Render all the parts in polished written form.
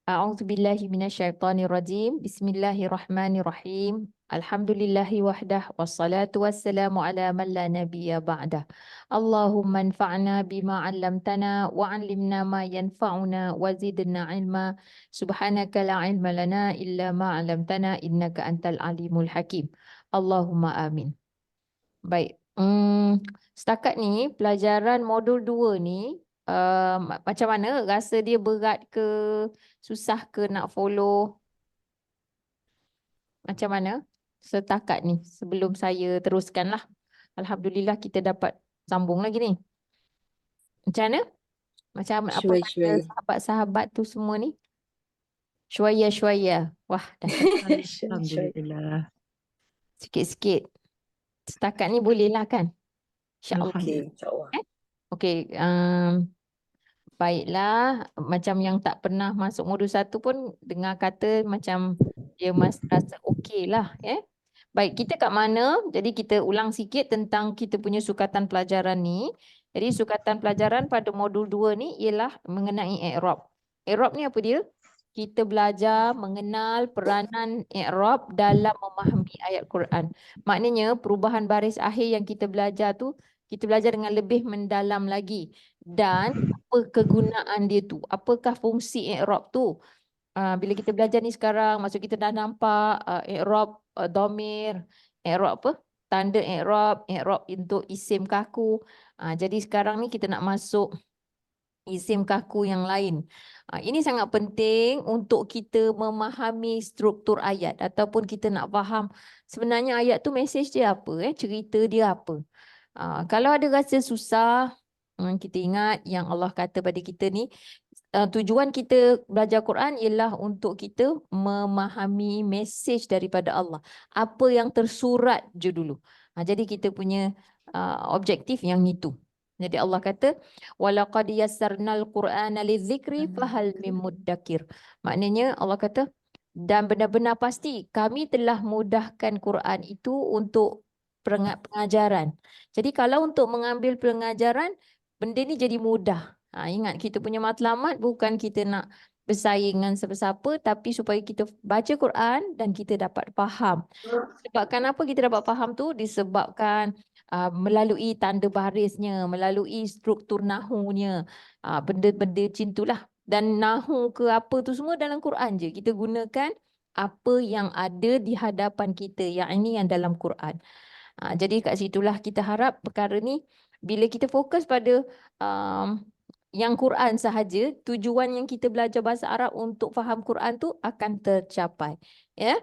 A'udzu billahi minasyaitonir rajim. Bismillahirrahmanirrahim. Alhamdulillahi wahdah wassalatu wassalamu ala man la nabiyya ba'dah. Allahumma anfa'na bima 'allamtana wa 'allimna ma yanfa'una wa zidna 'ilma. Subhanaka la 'ilma lana illa ma 'allamtana innaka antal alimul hakim. Allahumma amin. Baik. Setakat ni pelajaran modul 2 ni macam mana? Rasa dia berat ke? Susah ke nak follow? Macam mana? Setakat ni sebelum saya teruskan lah. Alhamdulillah kita dapat sambung lagi ni. Macam mana? Macam apa kata Syuai-syuai. sahabat-sahabat tu semua ni? Syuaya-syuaya. Wah, dah kenal Syuai-syuai. Alhamdulillah. sikit-sikit. Setakat ni boleh lah kan? InsyaAllah. Okey, insyaAllah. Okey, baiklah, macam yang tak pernah masuk modul 1 pun dengar kata macam dia rasa okey lah. Baik, kita kat mana? Jadi kita ulang sikit tentang kita punya sukatan pelajaran ni. Jadi sukatan pelajaran pada modul 2 ni ialah mengenai i'rab. I'rab ni apa dia? Kita belajar mengenal peranan i'rab dalam memahami ayat Quran. Maknanya perubahan baris akhir yang kita belajar tu, kita belajar dengan lebih mendalam lagi. Dan apa kegunaan dia tu? Apakah fungsi i'rab tu? Bila kita belajar ni sekarang, maksud kita dah nampak i'rab dhamir, i'rab apa? Tanda i'rab, i'rab untuk isim kaku. Jadi sekarang ni kita nak masuk isim kaku yang lain. Ini sangat penting untuk kita memahami struktur ayat ataupun kita nak faham sebenarnya ayat tu mesej dia apa, cerita dia apa. Kalau ada rasa susah, kita ingat yang Allah kata pada kita ni, tujuan kita belajar Quran ialah untuk kita memahami mesej daripada Allah. Apa yang tersurat je dulu. Jadi kita punya objektif yang itu. Jadi Allah kata, walaqad yassarnal Qur'ana lidzikri fahal mim muddakir. Maknanya Allah kata, dan benar-benar pasti kami telah mudahkan Quran itu untuk pengajaran. Jadi kalau untuk mengambil pengajaran, benda ni jadi mudah. Ingat kita punya matlamat bukan kita nak bersaing dengan siapa-siapa, tapi supaya kita baca Quran dan kita dapat faham. Sebabkan apa kita dapat faham tu? Disebabkan melalui tanda barisnya, melalui struktur nahunya, benda-benda macam itulah. Dan nahu ke apa tu semua dalam Quran je. Kita gunakan apa yang ada di hadapan kita, yang ini yang dalam Quran. Jadi kat situlah kita harap perkara ni bila kita fokus pada yang Quran sahaja, tujuan yang kita belajar bahasa Arab untuk faham Quran tu akan tercapai. Ya.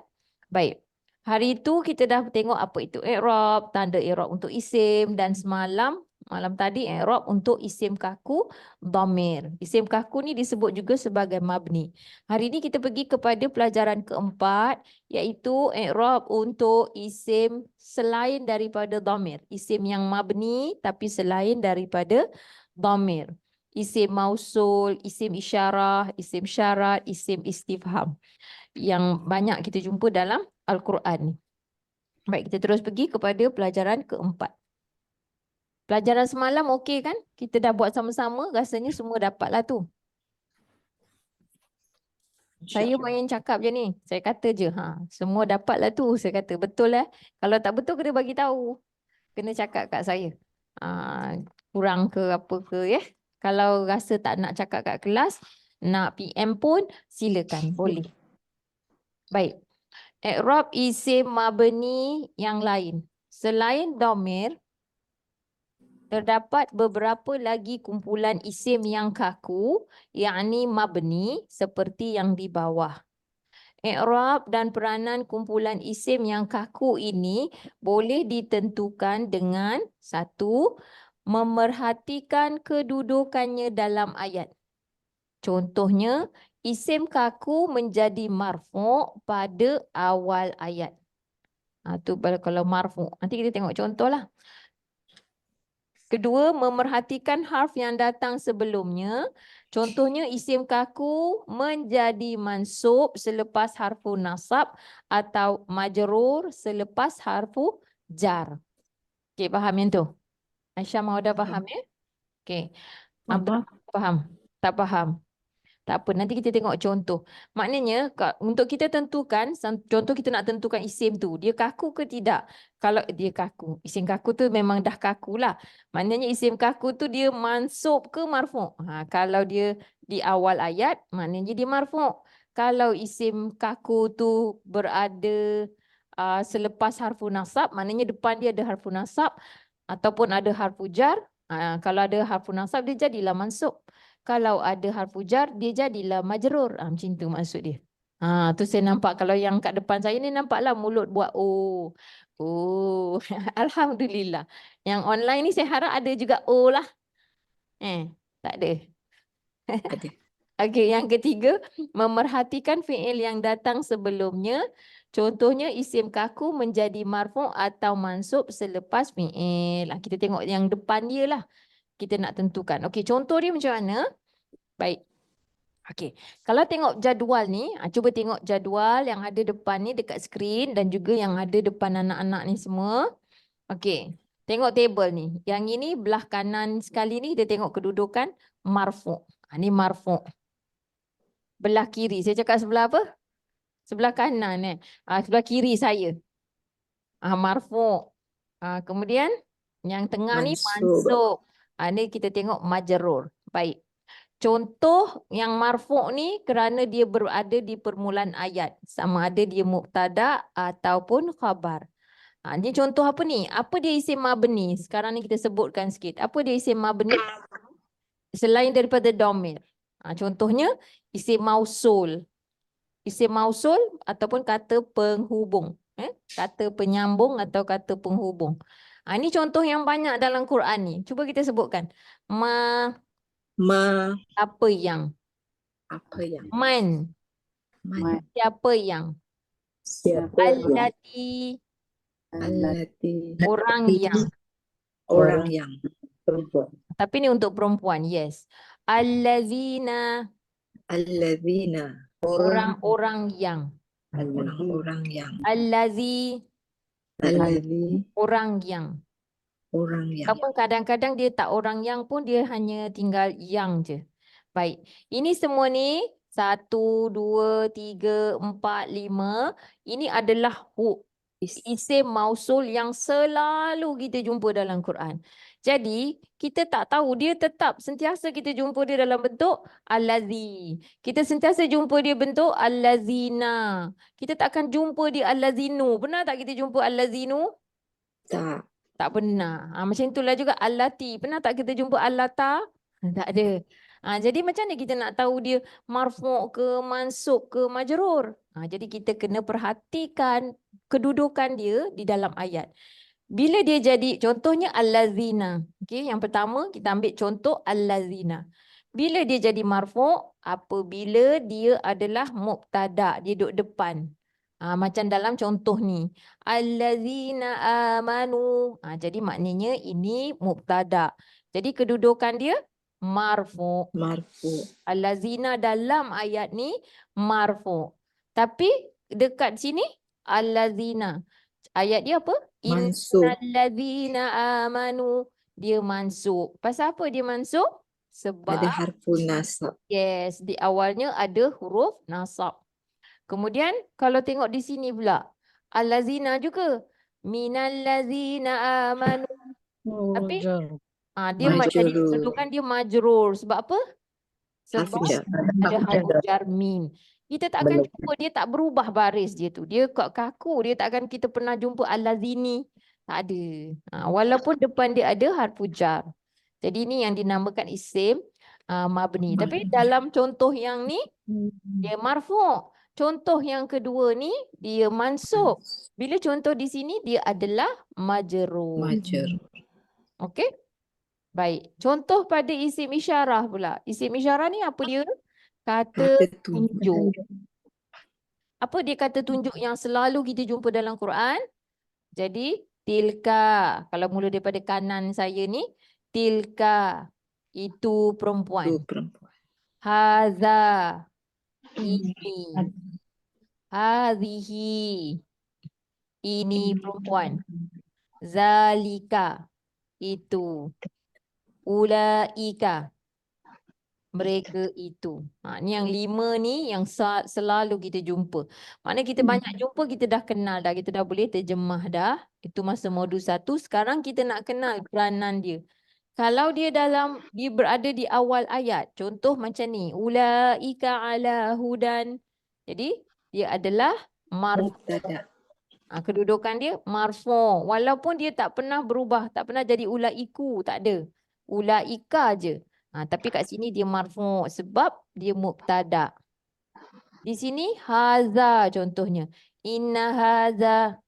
Baik. Hari itu kita dah tengok apa itu i'rab, tanda i'rab untuk isim, dan malam tadi i'rab untuk isim kaku dhamir. Isim kaku ni disebut juga sebagai mabni. Hari ini kita pergi kepada pelajaran keempat, iaitu i'rab untuk isim selain daripada dhamir. Isim yang mabni tapi selain daripada dhamir. Isim mausul, isim isyarah, isim syarat, isim istifham yang banyak kita jumpa dalam Al-Quran ni. Baik, kita terus pergi kepada pelajaran keempat. Pelajaran semalam okey kan? Kita dah buat sama-sama, rasanya semua dapatlah tu. Saya main cakap je ni. Saya kata je, semua dapatlah tu. Saya kata, betul lah. Kalau tak betul, kena bagi tahu. Kena cakap kat saya. Kurang ke apa ke, ya. Kalau rasa tak nak cakap kat kelas, nak PM pun, silakan. Boleh. Baik. I'rab isim mabni yang lain. Selain dhamir, terdapat beberapa lagi kumpulan isim yang kaku, yakni mabni seperti yang di bawah. I'rab dan peranan kumpulan isim yang kaku ini boleh ditentukan dengan satu, memerhatikan kedudukannya dalam ayat. Contohnya, isim kaku menjadi marfu' pada awal ayat. Tu kalau marfu'. Nanti kita tengok contohlah. Kedua, memerhatikan harf yang datang sebelumnya. Contohnya, isim kaku menjadi mansub selepas harfu nasab atau majrur selepas harfu jar. Okey, faham yang tu? Aisyah mau dah faham ya? Okey. Faham. Faham? Tak faham? Tak apa, nanti kita tengok contoh. Maknanya untuk kita tentukan, contoh kita nak tentukan isim tu, dia kaku ke tidak? Kalau dia kaku, isim kaku tu memang dah kaku lah. Maknanya isim kaku tu dia mansub ke marfu'? Kalau dia di awal ayat, maknanya dia marfu'. Kalau isim kaku tu berada selepas harfu nasab, maknanya depan dia ada harfu nasab ataupun ada harfu jar. Kalau ada harfu nasab, dia jadilah mansub. Kalau ada harfu jar, dia jadilah majrur. Macam tu maksud dia. Tu saya nampak kalau yang kat depan saya ni nampaklah mulut buat oh. Oh, Alhamdulillah. Yang online ni saya harap ada juga oh lah. Tak ada. Ada. Okey, yang ketiga, memerhatikan fiil yang datang sebelumnya. Contohnya isim kaku menjadi marfu' atau mansub selepas fiil. Kita tengok yang depan dia lah. Kita nak tentukan. Okey, contoh dia macam mana? Baik. Okey, kalau tengok jadual ni, cuba tengok jadual yang ada depan ni dekat skrin dan juga yang ada depan anak-anak ni semua. Okey, tengok table ni. Yang ini belah kanan sekali ni kita tengok kedudukan marfu'. Ni marfu'. Belah kiri, saya cakap sebelah apa? Sebelah kanan sebelah kiri saya. Marfu'. Kemudian yang tengah ni Mansub. mansub. Ni kita tengok majrur. Baik. Contoh yang marfu' ni kerana dia berada di permulaan ayat. Sama ada dia mubtada ataupun khabar. Ni contoh apa ni? Apa dia isim mabni? Sekarang ni kita sebutkan sikit. Apa dia isim mabni? Selain daripada domir. Contohnya isim mausul. Isim mausul ataupun kata penghubung. Kata penyambung atau kata penghubung. Ini contoh yang banyak dalam Quran ni. Cuba kita sebutkan. Apa yang? Apa yang? Man. Siapa yang? Siapa yang? Allati. Orang yang. Orang yang. Perempuan. Tapi ni untuk perempuan, yes. Allazina. Allazina. Orang-orang yang. Orang-orang yang. Allazi. Allazi. Orang yang. Orang yang. Ataupun kadang-kadang dia tak orang yang pun, dia hanya tinggal yang je. Baik. Ini semua ni 1, 2, 3, 4, 5. Ini adalah isim mausul yang selalu kita jumpa dalam Quran. Jadi, kita tak tahu, dia tetap sentiasa kita jumpa dia dalam bentuk allazi. Kita sentiasa jumpa dia bentuk allazina. Kita tak akan jumpa dia allazinu. Pernah tak kita jumpa allazinu? Tak. Tak pernah. Macam itulah juga allati. Pernah tak kita jumpa allata? Tak ada. Jadi macam mana kita nak tahu dia marfu' ke, mansub ke, majrur? Jadi kita kena perhatikan kedudukan dia di dalam ayat. Bila dia jadi, contohnya allazina. Okay, yang pertama kita ambil contoh allazina. Bila dia jadi marfu'? Apabila dia adalah mubtada, dia duduk depan. Macam dalam contoh ni. Allazina amanu. Jadi maknanya ini mubtada. Jadi kedudukan dia marfu'. Marfu'. Allazina dalam ayat ni marfu'. Tapi dekat sini allazina. Ayat dia apa? Mansub. Innallazina amanu. Dia mansub. Pasal apa dia mansub? Sebab Ada harfu nasab. yes, di awalnya ada huruf nasab. Kemudian kalau tengok di sini pula, allazina juga. Minallazina amanu. Tapi dia jadi kedudukan dia majrur. Sebab apa? Harfu Sebab jar. ada harfu jar min. Kita tak akan jumpa, dia tak berubah baris dia tu. Dia kaku, dia tak akan kita pernah jumpa allazini. Tak ada. Walaupun depan dia ada harfu jar. Jadi ini yang dinamakan isim mabni. Tapi dalam contoh yang ni, dia marfu'. Contoh yang kedua ni, dia mansub. Bila contoh di sini, dia adalah majrur. Okey? Baik. Contoh pada isim isyarah pula. Isim isyarah ni apa dia? Kata tunjuk. Apa dia kata tunjuk yang selalu kita jumpa dalam Quran? Jadi, tilka. Kalau mula daripada kanan saya ni, tilka. Itu perempuan. Haza. Ini. Hadhihi. Ini perempuan. Zalika. Itu. Ulaika. mereka itu. Ni yang 5 ni yang selalu kita jumpa. Maknanya kita banyak jumpa, kita dah kenal dah, kita dah boleh terjemah dah. Itu masa modul 1. Sekarang kita nak kenal peranan dia. Kalau dia berada di awal ayat, contoh macam ni, ulaika ala hudan. Jadi dia adalah marfu. Mubtada. Kedudukan dia marfu. Walaupun dia tak pernah berubah, tak pernah jadi ulaiku, tak ada. Ulaika je. Tapi kat sini dia marfu sebab dia mubtada. Di sini haza contohnya. Inna haza.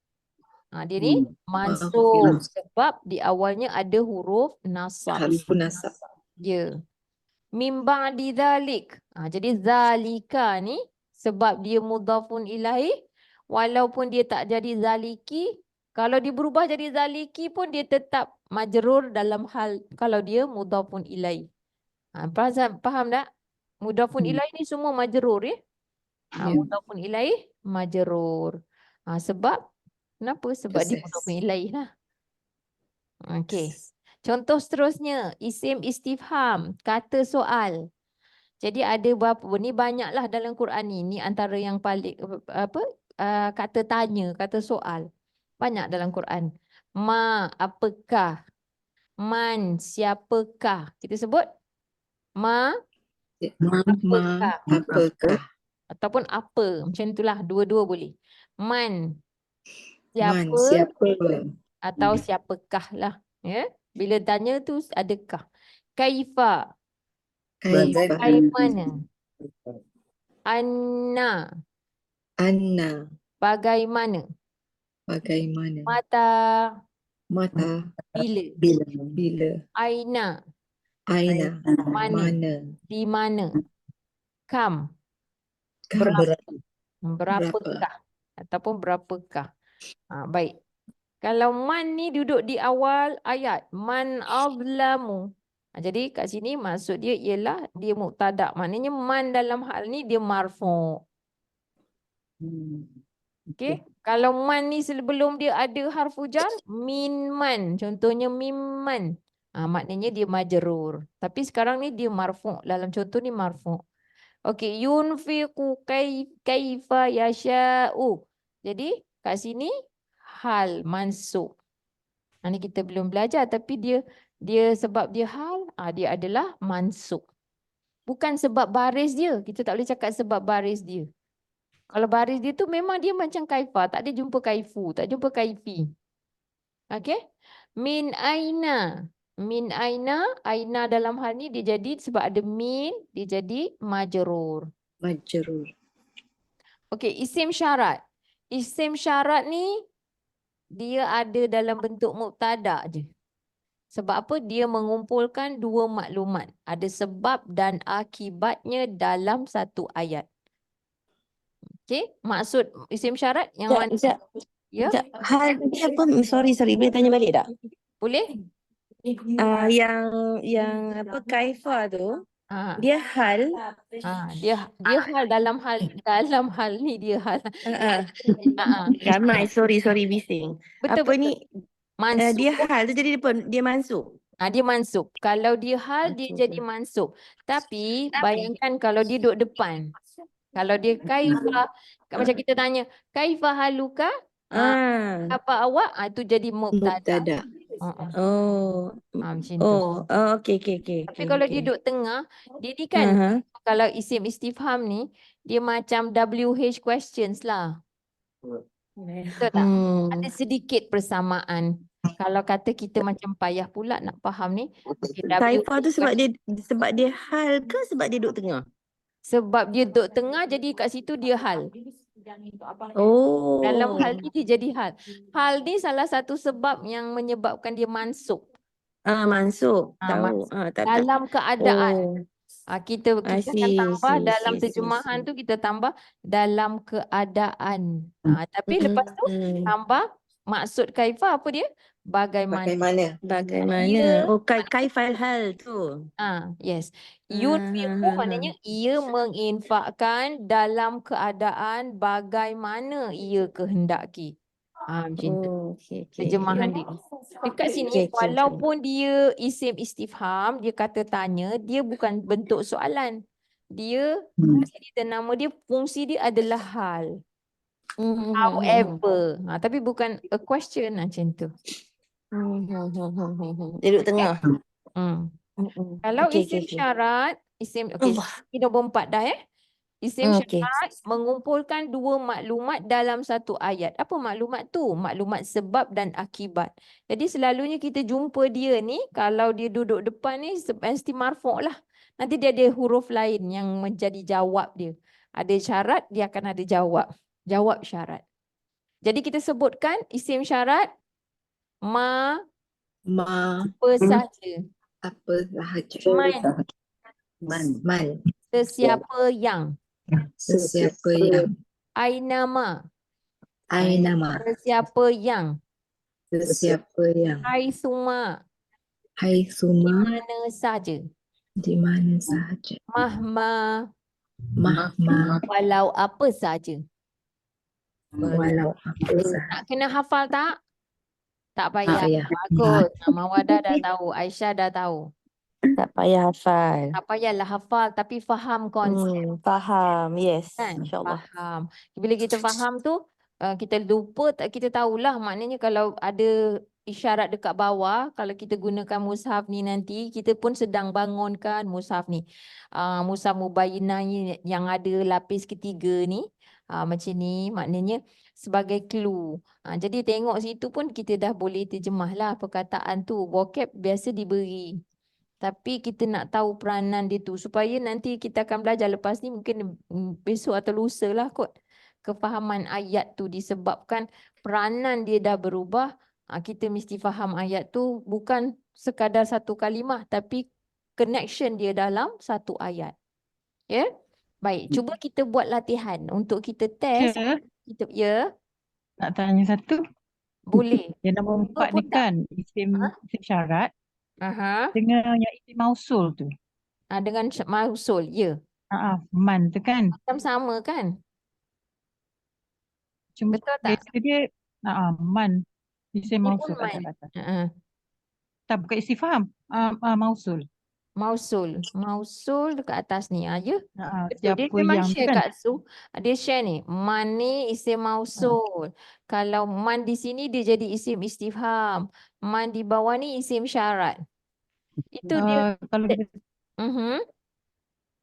Dia ni mansub sebab di awalnya ada huruf nasab. Harfu nasab. Ya. Mim ba'di dzalik. Jadi zalika ni sebab dia mudhafun ilaih, walaupun dia tak jadi zaliki, kalau dia berubah jadi zaliki pun dia tetap majrur dalam hal kalau dia mudhafun ilaih. Faham tak? Mudhafun ilaih ni semua majrur ya. Mudhafun ilaih majrur. Sebab kenapa? Sebab dia mudhafun ilaih lah. Okey. Contoh seterusnya, isim istifham, kata soal. Jadi ada berapa ni, banyaklah dalam Quran ni. Ni antara yang paling kata tanya, kata soal. Banyak dalam Quran. Ma, apakah? Man, siapakah? Kita sebut ma, apakah? Apakah? Ataupun apa. Macam itulah, dua-dua boleh. Man, Man, siapa siapa? atau siapakah lah. Ya? Bila tanya tu adakah. Kaifa, Kaifa? bagaimana. Anna, Anna, bagaimana. bagaimana? Mata, Mata, bila. bila? Aina, Aina, mana. mana? Di mana. Kam, Kam, berapakah. Ataupun berapakah. Baik. Kalau man ni duduk di awal ayat. Man azlamu. Jadi kat sini maksud dia ialah dia mubtada. Maknanya man dalam hal ni dia marfu'. Okey. Kalau man ni sebelum dia ada harfu jar, min man. Contohnya mimman. Maknanya dia majrur. Tapi sekarang ni dia marfu'. Dalam contoh ni marfu'. Okey, yunfiqu kaifa yasha'u. Jadi kat sini hal mansub. Ini kita belum belajar tapi dia sebab dia hal, dia adalah mansub. Bukan sebab baris dia. Kita tak boleh cakap sebab baris dia. Kalau baris dia tu memang dia macam kaifa, tak ada jumpa kaifu, tak jumpa kaifi. Okey? Min aina. Min aina, aina dalam hal ni dia jadi sebab ada min, dia jadi majrur. Majrur. Okey, isim syarat. Isim syarat ni dia ada dalam bentuk mubtada je. Sebab apa? Dia mengumpulkan dua maklumat. Ada sebab dan akibatnya dalam satu ayat. Okey, maksud isim syarat yang mana? Ya, Hal ni apa? Sorry, boleh tanya balik tak? boleh? Yang apa kaifa tu, Ah, dia hal. dia hal dalam hal ni dia hal. Ramai, sorry bising. Betul, Apa ni? Mansub. Dia hal tu jadi dia mansub. Dia mansub. Kalau dia hal, dia jadi mansub. Tapi bayangkan kalau dia duduk depan. Kalau dia kaifa, macam kita tanya, kaifa haluka? Apa awak? Itu jadi mubtada. Mubtada. Macam tu. Okey. Tapi kalau dia duduk tengah, dia ni kan, kalau isim istifham ni, dia macam WH questions lah. Betul tak? Ada sedikit persamaan. Kalau kata kita macam payah pula nak faham ni. Kaifa tu sebab dia hal ke sebab dia duduk tengah? Sebab dia duduk tengah, jadi kat situ dia hal. Dalam hal ni dia jadi hal. Hal ni salah satu sebab yang menyebabkan dia mansub. Mansub. Tahu. Dalam keadaan. Kita akan tambah dalam terjemahan tu kita tambah dalam keadaan. Tapi lepas tu tambah maksud kaifa apa dia? Bagaimana. Kaifal hal tu. Yes. Yunfiqu maknanya ia menginfakkan dalam keadaan bagaimana ia kehendaki. Macam tu. Oh, okay. Terjemahan dia. Dekat sini, Okay. walaupun dia isim istifham, dia kata tanya, dia bukan bentuk soalan. Dia, dia nama dia, fungsi dia adalah hal. However. Tapi bukan a question macam tu. Dia duduk tengah. Kalau Okay. isim syarat, okey, ini nombor 4 dah Isim Okay. syarat mengumpulkan dua maklumat dalam satu ayat. Apa maklumat tu? Maklumat sebab dan akibat. Jadi selalunya kita jumpa dia ni, kalau dia duduk depan ni mesti marfu' lah. Nanti dia ada huruf lain yang menjadi jawab dia. Ada syarat, dia akan ada jawab. Jawab syarat. Jadi kita sebutkan isim syarat Ma apa sahaja. apa sahaja. Man. Sesiapa yang. Sesiapa yang. Ainama. Ainama. Sesiapa yang. Sesiapa yang. Haitsuma. Haitsuma. Mana saja. Di mana sahaja. Mahma. Mahma. Walau apa saja. Walau apa sahaja. Nak kena hafal tak? Tak payah. payah. Bagus. Mawadah dah tahu. Aisyah dah tahu. Tak payah hafal. Tak payahlah hafal tapi faham konsep. Faham. Yes. Kan? InsyaAllah. Faham. Bila kita faham tu, kita lupa, kita tahulah maknanya kalau ada isyarat dekat bawah, kalau kita gunakan mushaf ni nanti, kita pun sedang bangunkan mushaf ni. Mushaf mubayyinah ni yang ada lapis ketiga ni, macam ni, maknanya sebagai clue. Jadi tengok situ pun kita dah boleh terjemah lah perkataan tu. Vocab biasa diberi. Tapi kita nak tahu peranan dia tu supaya nanti kita akan belajar lepas ni mungkin besok atau lusa lah kot. Kefahaman ayat tu disebabkan peranan dia dah berubah. Kita mesti faham ayat tu bukan sekadar satu kalimah tapi connection dia dalam satu ayat. Ya? Baik, cuba kita buat latihan untuk kita test. Ya, Nak tanya satu. boleh. Yang nombor 4 ni kan isim syarat dengan yang isim mausul tu. Dengan mausul, ya. Man tu kan. Macam sama kan? Cuma Betul tak? biasa dia man isim Dia mausul pun kat man. atas. Tak, bukan istifham. Mausul. Mausul dekat atas ni ya. Betul. Dia Siapa memang yang tu share kan. kat Su. Dia share ni. Man ni isim mausul. Kalau man di sini dia jadi isim istifham. Man di bawah ni isim syarat. Itu dia. Kalau kita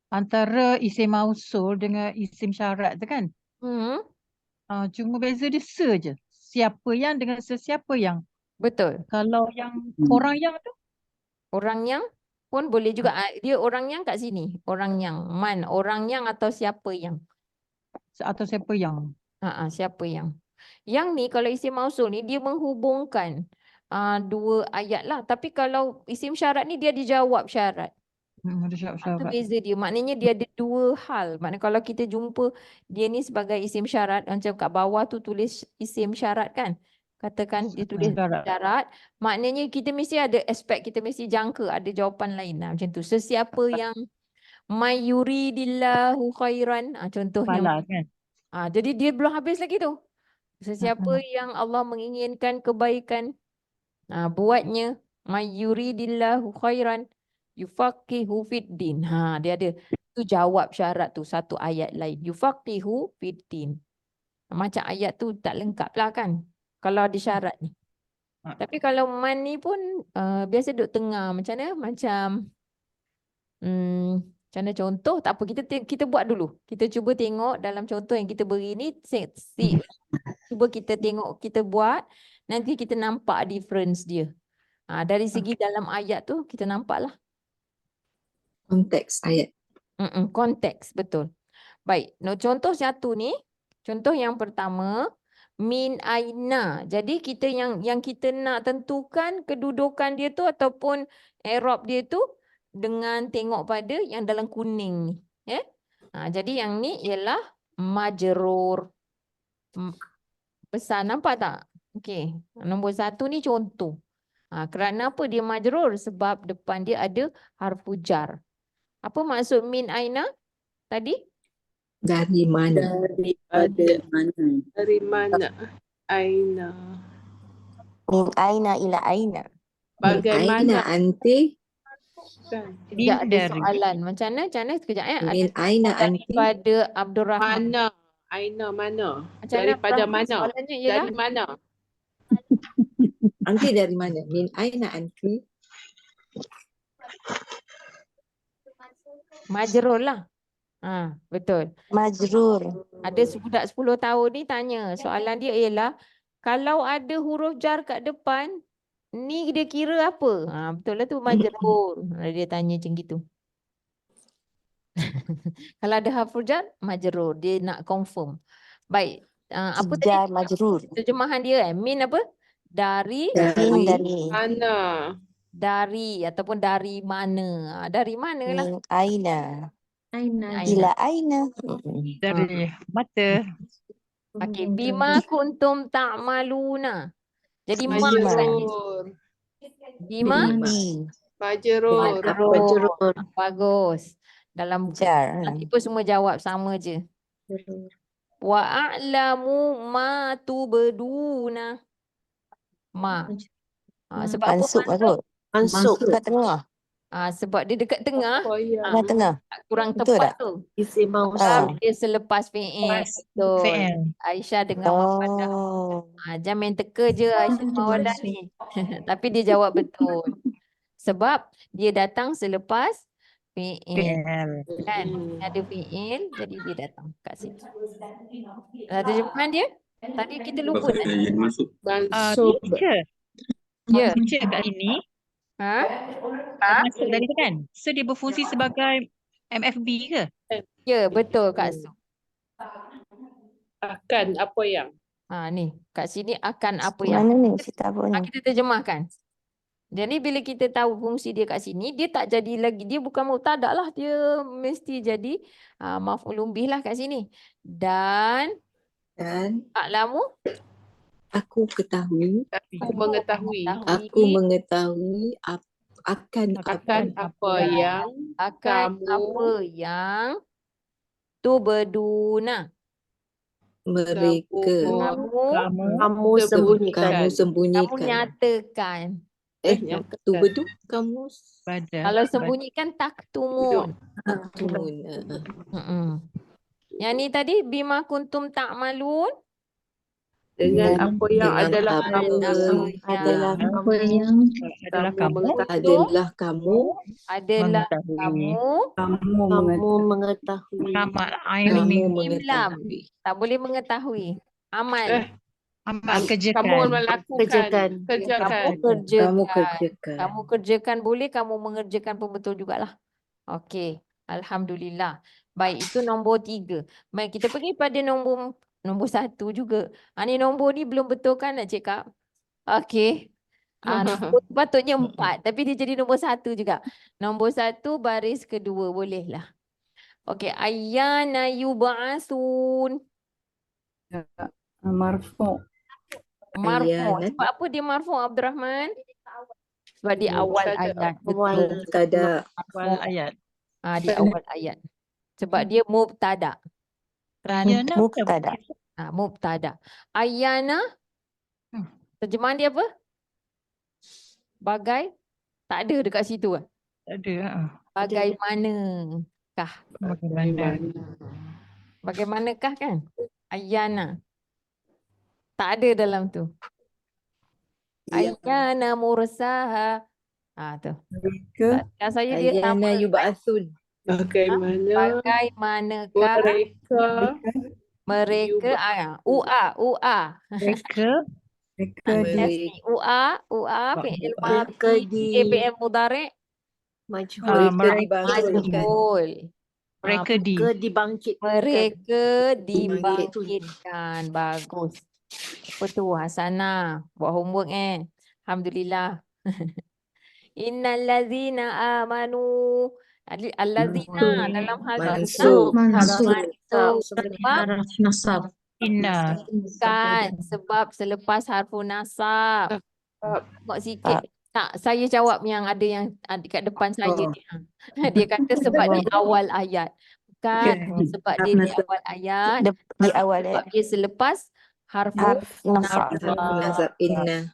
antara isim mausul dengan isim syarat tu kan. Cuma beza dia je. Siapa yang dengan sesiapa yang. Betul. Kalau yang orang yang tu. Orang yang pun boleh juga. Dia orang yang kat sini. Orang yang. Man. Orang yang atau siapa yang. Atau siapa yang. Siapa yang. Yang ni kalau isim mausul ni dia menghubungkan dua ayat lah. Tapi kalau isim syarat ni dia dijawab syarat. Itu beza dia. Maknanya dia ada dua hal. Maknanya kalau kita jumpa dia ni sebagai isim syarat. Macam kat bawah tu tulis isim syarat kan. Katakan dia tulis syarat. Maknanya kita mesti ada aspek. Kita mesti jangka ada jawapan lain lah. Macam tu. Sesiapa yang may yuridillahu khairan. Contohnya. Kan? Jadi dia belum habis lagi tu. Sesiapa yang Allah menginginkan kebaikan. Buatnya. May yuridillahu khairan. Yufaqihu fiddin. Dia ada. Tu jawab syarat tu. Satu ayat lain. Yufaqihu fiddin. Macam ayat tu tak lengkap lah kan. Kalau ada syarat ni. Tapi kalau man ni pun biasa duduk tengah. Macam mana? Macam contoh. Tak apa. Kita buat dulu. Kita cuba tengok dalam contoh yang kita beri ni. Cuba kita tengok. Kita buat. Nanti kita nampak difference dia. Dari segi dalam ayat tu kita nampak lah. Konteks ayat. Konteks, betul. Baik, contoh satu ni, contoh yang pertama, min aina. Jadi kita yang kita nak tentukan kedudukan dia tu ataupun i'rab dia tu dengan tengok pada yang dalam kuning ni. Jadi yang ni ialah majrur. Besar, nampak tak? Okey, nombor satu ni contoh. Kerana apa dia majrur? Sebab depan dia ada harfu jar. Apa maksud min aina tadi? Dari mana? Daripada mana? Dari mana? Aina. Min aina ila aina. Min Bagaimana? aina anti? Kan? Sekejap ada Dari. soalan. Macam mana? Sekejap Ada Min aina soalan anti? daripada Abdul Rahman. Mana? Aina mana? Macam mana Daripada Abdul Rahman? mana? Soalannya ialah Dari mana? Anti dari mana? Min aina anti? majrur lah. Betul. Majrur. Ada budak 10 tahun ni tanya. Soalan dia ialah kalau ada huruf jar kat depan, ni dia kira apa? Betul lah tu majrur. Dia tanya macam gitu. Kalau ada huruf jar, majrur. Dia nak confirm. Baik. Apa tadi Jar majrur. terjemahan dia? Min apa? Dari Min dari. Mana? ataupun dari mana? Dari mana lah. Min aina. Aina. Ila aina. Dari mata. Okey, bima kuntum ta'maluna. Jadi ma kan? Majrur. Bima Bi. Majrur. majrur. Bagus. Dalam Jar. nanti pun semua jawab sama je. Wa a'lamu ma tubduna. Ma. Sebab apa Mansub mansub? kot. Mansub. Kat tengah. Sebab dia dekat tengah, Apa yang Kat tengah. kurang Betul tepat tak? tu. Isim Sebab dia selepas fi'il. Lepas Betul. fi'il. Aisyah dengar mafadah. Oh. Jangan main teka je Aisyah Mawala ni. Tapi dia jawab betul. Sebab dia datang selepas fi'il. Fi'il. Kan? Ada fi'il, jadi dia datang kat situ. Terjemahan dia? Tadi kita lupa Pasal tadi. yang masuk. mansub? Teacher. Ya. Teacher kat sini. Masuk dari tu kan? So dia berfungsi sebagai MFB ke? Ya, betul Kak Su. Akan apa yang? Ni, kat sini akan apa yang Mana ni? Kita apa ni? kita terjemahkan. Jadi bila kita tahu fungsi dia kat sini, dia tak jadi lagi, dia bukan mubtada lah, dia mesti jadi maf'ulun bih lah kat sini. Dan a'lamu, aku ketahui. Aku mengetahui. Aku mengetahui akan Apa yang akan kamu- apa yang tubduna. mereka Kamu kamu Kamu sembunyikan. nyatakan. Tu betul kamu Pada. Kalau sembunyikan taktumun. tumun. Yang ni tadi bima kuntum ta'malun. dengan apa yang dengan adalah apa kamu. Adalah Apa yang adalah kamu adalah kamu Adalah mengetahui. kamu mengetahui. Amal Kamu ilmi. Imlam. mengetahui. Tak boleh mengetahui. Amal. Amal kerjakan. Kamu melakukan. Kerjakan. Kamu kerjakan. Kamu kerjakan boleh, kamu mengerjakan pun betul jugalah. Okey. Alhamdulillah. Baik, itu nombor 3. Baik, kita pergi pada nombor 1 juga. Ni nombor ni belum betul kan nak cakap? Okey. Nombor patutnya 4, tapi dia jadi nombor 1 juga. Nombor 1 baris kedua, bolehlah. Okey, ayyana yub'atsun. Marfu. Marfu. Ayyana. Sebab apa dia marfu, Abdul Rahman? Sebab di awal ayat. Betul. Mubtada. Awal ayat. Di awal ayat. Sebab dia mubtada. Kerana Ayana Mubtada. mubtada. Ayyana, terjemahan dia apa? Bagai? Tak ada dekat situ. Ada. Bagaimanakah? Bagaimana? Bagaimanakah kan? Ayyana. Tak ada dalam tu. Ayyana mursaha. Tu. Mereka Yang saya dia sama. Ayyana yub'atsun. Bagaimana Bagaimanakah mereka UA Mereka Mereka fi'il Mereka madhi fi'il mudhari' mereka dibangkitkan. majhul. mereka di Mereka dibangkitkan. Bagus. Apa tu Hasanah? Buat homework Alhamdulillah. Innal ladzina amanu. Alladzina dalam hal Mansub. Sebab inna. kan sebab selepas harfu nasab. Tengok sikit. Tak, saya jawab yang ada yang kat depan saya ni. Dia kata sebab di awal ayat. Bukan sebab dia di awal ayat. Di awal Sebab dia selepas Harfu nasab. Nasab inna.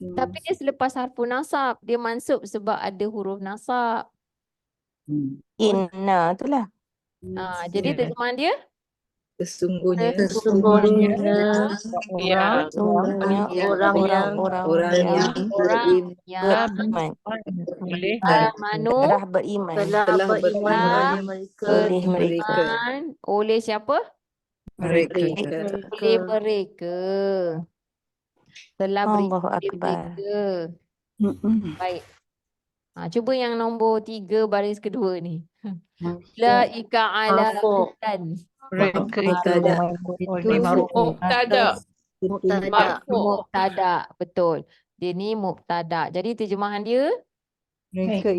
Tapi dia selepas harfu nasab. Dia mansub sebab ada huruf nasab. Inna itulah. Jadi terjemahan dia? Sesungguhnya Sesungguhnya Sesungguhnya orang-orang orang yang Orang yang beriman. Boleh. amanu Telah beriman telah beriman oleh mereka. oleh siapa? mereka. Oleh mereka. Telah beriman Allahu oleh Akbar. mereka. Baik. Cuba yang nombor 3 baris kedua ni. Laika ala hudan. Mereka itu Mubtada. oleh marfu. Mubtada. Marfu. Mubtada, betul. Dia ni mubtada. Jadi terjemahan dia Mereka.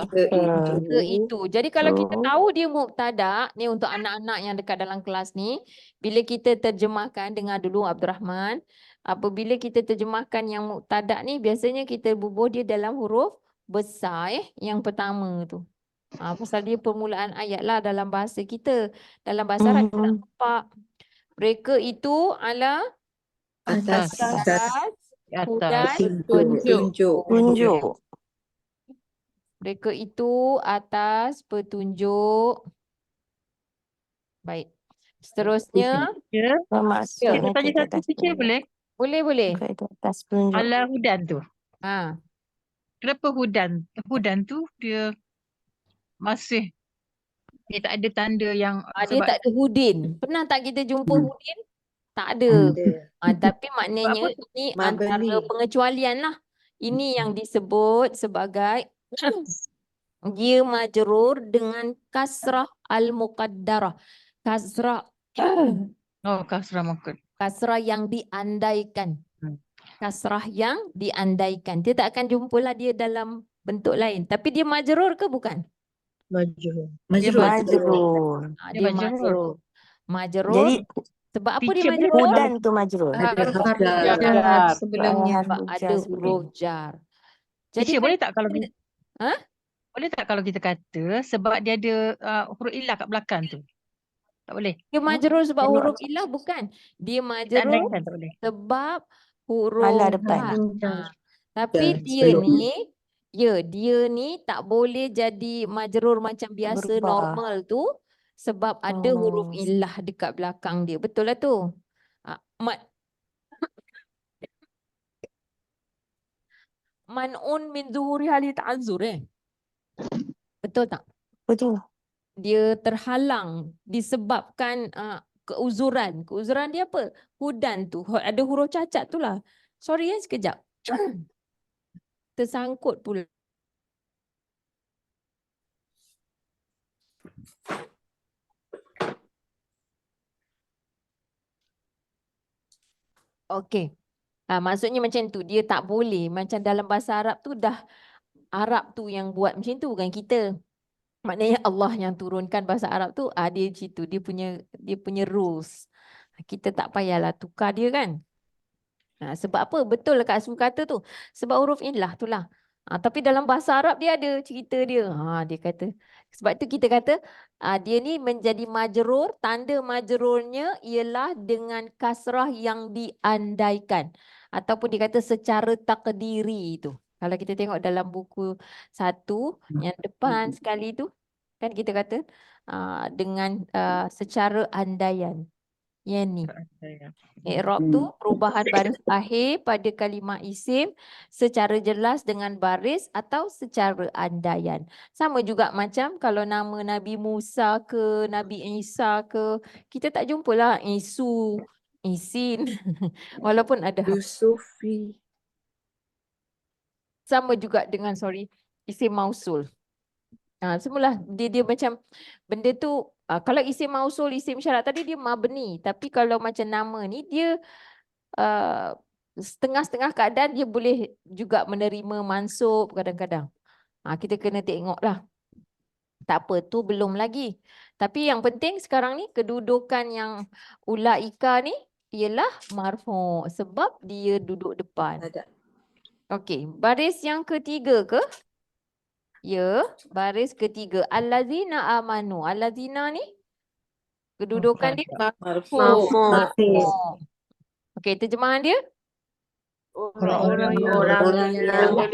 ke itu. Jadi kalau kita tahu dia mubtada, ni untuk anak-anak yang dekat dalam kelas ni, bila kita terjemahkan, dengar dulu Abdul Rahman, apabila kita terjemahkan yang mubtada ni, biasanya kita bubuh dia dalam huruf besar yang pertama tu. Pasal dia permulaan ayat lah dalam bahasa kita. Dalam bahasa Arab kita tak nampak. Mereka itu ala Atas hudan petunjuk. Mereka itu atas petunjuk. Baik. Seterusnya. Maksudnya Tanya satu saja boleh? Boleh. Itu atas petunjuk. Ala hudan tu. Kenapa hudan? Hudan tu dia masih dia tak ada tanda yang Dia tak ada hudin. Pernah tak kita jumpa hudin? Tak ada. Tapi maknanya ini antara pengecualian lah. Ini yang disebut sebagai dia majrur dengan kasrah al-muqaddarah. Kasrah kasrah mungkin. kasrah yang diandaikan. Kasrah yang diandaikan. Dia tak akan jumpalah dia dalam bentuk lain. Tapi dia majrur ke bukan? Majrur. Dia majrur. Majrur. Jadi sebab apa dia teacher majrur? hudan tu majrur. Sebelumnya. Sebab ada huruf jar. Jadi Teacher, boleh tak kalau kita, Ha? boleh tak kalau kita kata sebab dia ada huruf ilah kat belakang tu? Tak boleh. Dia majrur sebab huruf ilah bukan. Dia Tak majrur andaikan tak boleh. sebab huruf Alah depan. jar. Tapi Jar, dia ni dia ni tak boleh jadi majrur macam biasa Berubah. normal tu sebab ada huruf ilah dekat belakang dia. Betul lah tu. Man'un min zuhuri hali ta'azzur Betul tak? Betul. Dia terhalang disebabkan keuzuran. Keuzuran dia apa? Hudan tu. Ada huruf cacat tu lah. Sorry sekejap. Tersangkut pula. Okey. Maksudnya macam tu. Dia tak boleh. Macam dalam bahasa Arab tu dah Arab tu yang buat macam tu, bukan kita. Maknanya Allah yang turunkan bahasa Arab tu, dia macam tu. Dia punya rules. Kita tak payahlah tukar dia kan. Sebab apa? Betul lah Kak Su kata tu. Sebab huruf ilah tu lah. Tapi dalam bahasa Arab dia ada cerita dia. Dia kata. Sebab tu kita kata dia ni menjadi majrur. Tanda majrurnya ialah dengan kasrah yang diandaikan. Ataupun dia kata secara takdiri tu. Kalau kita tengok dalam buku 1 yang depan sekali tu. Kan kita kata dengan secara andaian. Yang ni. I'rab tu perubahan baris akhir pada kalimah isim secara jelas dengan baris atau secara andaian. Sama juga macam kalau nama Nabi Musa ke Nabi Isa ke, kita tak jumpalah Isu, Isin. Walaupun ada Yusufi. sama juga dengan isim mausul. Semula dia macam benda tu kalau isim mausul, isim syarat tadi dia mabni, tapi kalau macam nama ni dia setengah-setengah keadaan dia boleh juga menerima mansub kadang-kadang. Kita kena tengoklah. Tak apa, tu belum lagi. Tapi yang penting sekarang ni kedudukan yang ulaika ni ialah marfu sebab dia duduk depan. Okey, baris yang ketiga ke? Ya, baris ketiga. Allazina amanu. Allazina ni Kedudukan dia Marfu. marfu'. Okey, terjemahan dia? Orang-orang yang Orang yang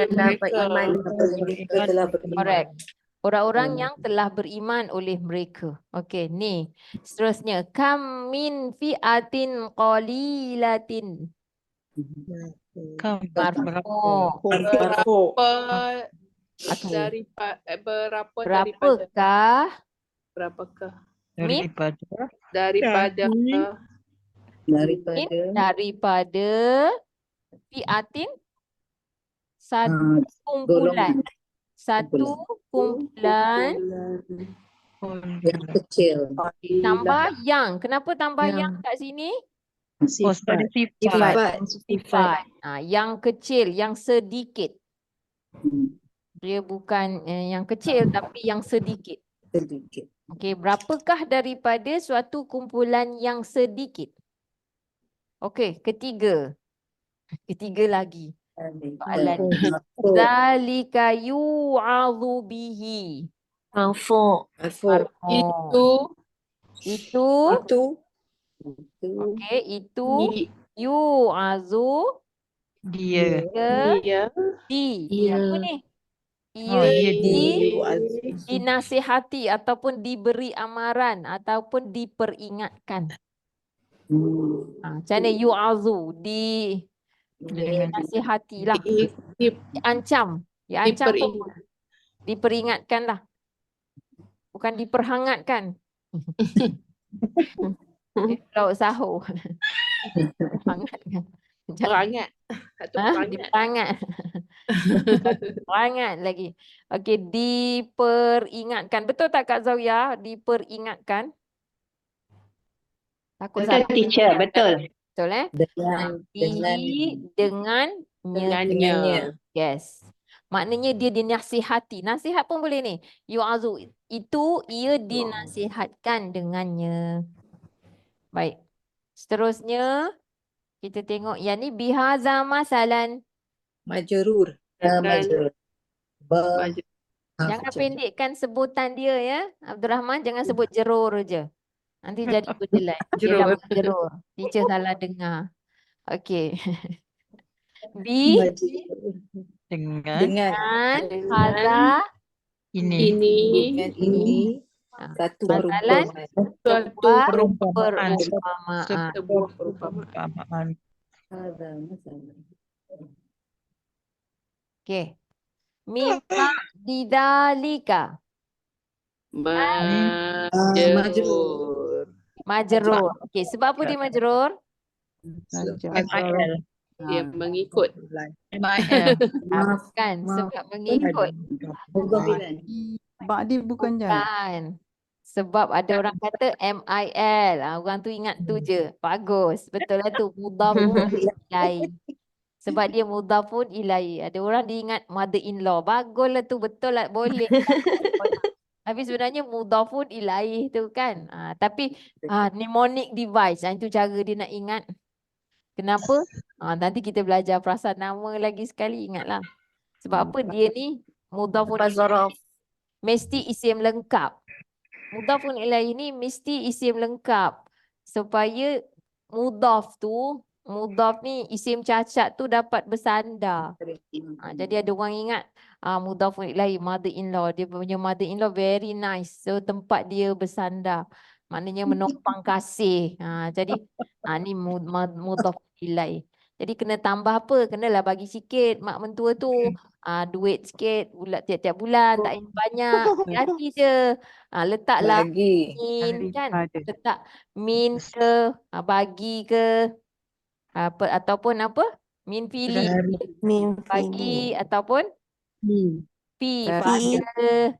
telah beriman mereka telah beriman. Correct. Orang-orang yang telah beriman oleh mereka. Okey, ni. Seterusnya, kam min fi'atin qalilatin. Marfu'. Marfu. Okey. Berapakah Min daripada daripada fi'atin satu kumpulan. Satu kumpulan Yang kecil. tambah yang. Kenapa tambah yang kat sini? Pada Sifat. Yang kecil, yang sedikit. Dia bukan yang kecil tapi yang sedikit. Sedikit. Okey, berapakah daripada suatu kumpulan yang sedikit? Okey, ketiga. Ketiga lagi. Soalan. Zalika yu'adhu bihi. Marfu. Itu okey, itu yu'adhu dia. apa ni? Ia Dinasihati ataupun diberi amaran ataupun diperingatkan. Macam mana yu'adhu dinasihati lah. Diancam. Diancam tu diperingatkan lah. Bukan diperhangatkan. Lauk sahur. Hangatkan. perangat. Diperangat. Perangat lagi. Okey, diperingatkan. Betul tak Kak Zawiyah? Diperingatkan. Takut salah. teacher, betul. Betul dengannya. Yes. Maknanya dia dinasihati. Nasihat pun boleh ni. Yu'azu. Itu ia dinasihatkan dengannya. Baik. Seterusnya kita tengok yang ni bihaza masalan. Majrur. Jangan pendekkan sebutan dia ya. Abdul Rahman jangan sebut jerur je. Nanti jadi benda lain. Dia dah jerur. Teacher salah dengar. Okey. dengan Haza ini Satu masalan perumpamaan. perumpamaan. perumpamaan. Okey. Mimma didalika. Majrur. Okey, sebab apa dia majrur? MIL. Dia mengikut. MIL. Bukan, sebab mengikut. Ba'di bukan jan. Bukan. Sebab ada orang kata MIL. Orang tu ingat tu je. Bagus. Betul lah tu. Mudhafun ilaih. Sebab dia mudhafun ilaih. Ada orang dia ingat mother-in-law. Bagus lah tu. Betul lah. Boleh. Tapi sebenarnya mudhafun ilaih tu kan. Tapi mnemonic device. Itu cara dia nak ingat. Kenapa? Nanti kita belajar perasaan nama lagi sekali. Ingatlah. Sebab apa dia ni mudhafun ilaih. Mesti isim lengkap. Mudhafun ilaih ni mesti isim lengkap. Supaya mudhaf ni isim cacat tu dapat bersandar. Jadi ada orang ingat mudhafun ilaih mother-in-law. Dia punya mother-in-law very nice. So tempat dia bersandar. Maknanya menopang kasih. Jadi ni mudhaf ilaih. Jadi kena tambah apa? Kenalah bagi sikit mak mentua tu. Duit sikit tiap-tiap bulan. Tak payah banyak. Hati je. Letaklah min kan. Letak min ke. Bagi ke. Ataupun apa? Min pilih. Bagi ataupun pi pada.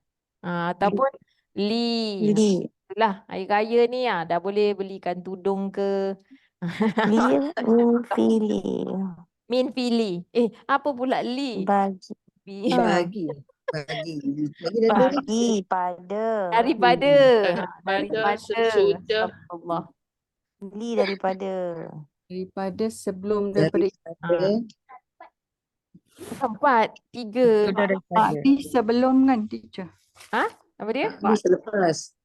Ataupun li. Itulah hari raya ni dah boleh belikan tudung ke. Min pilih. Apa pula li? Bagi Daripada Sesudah. Allah. Daripada sebelum daripada Empat, tiga. Ba'di sebelum kan teacher. Apa dia? selepas.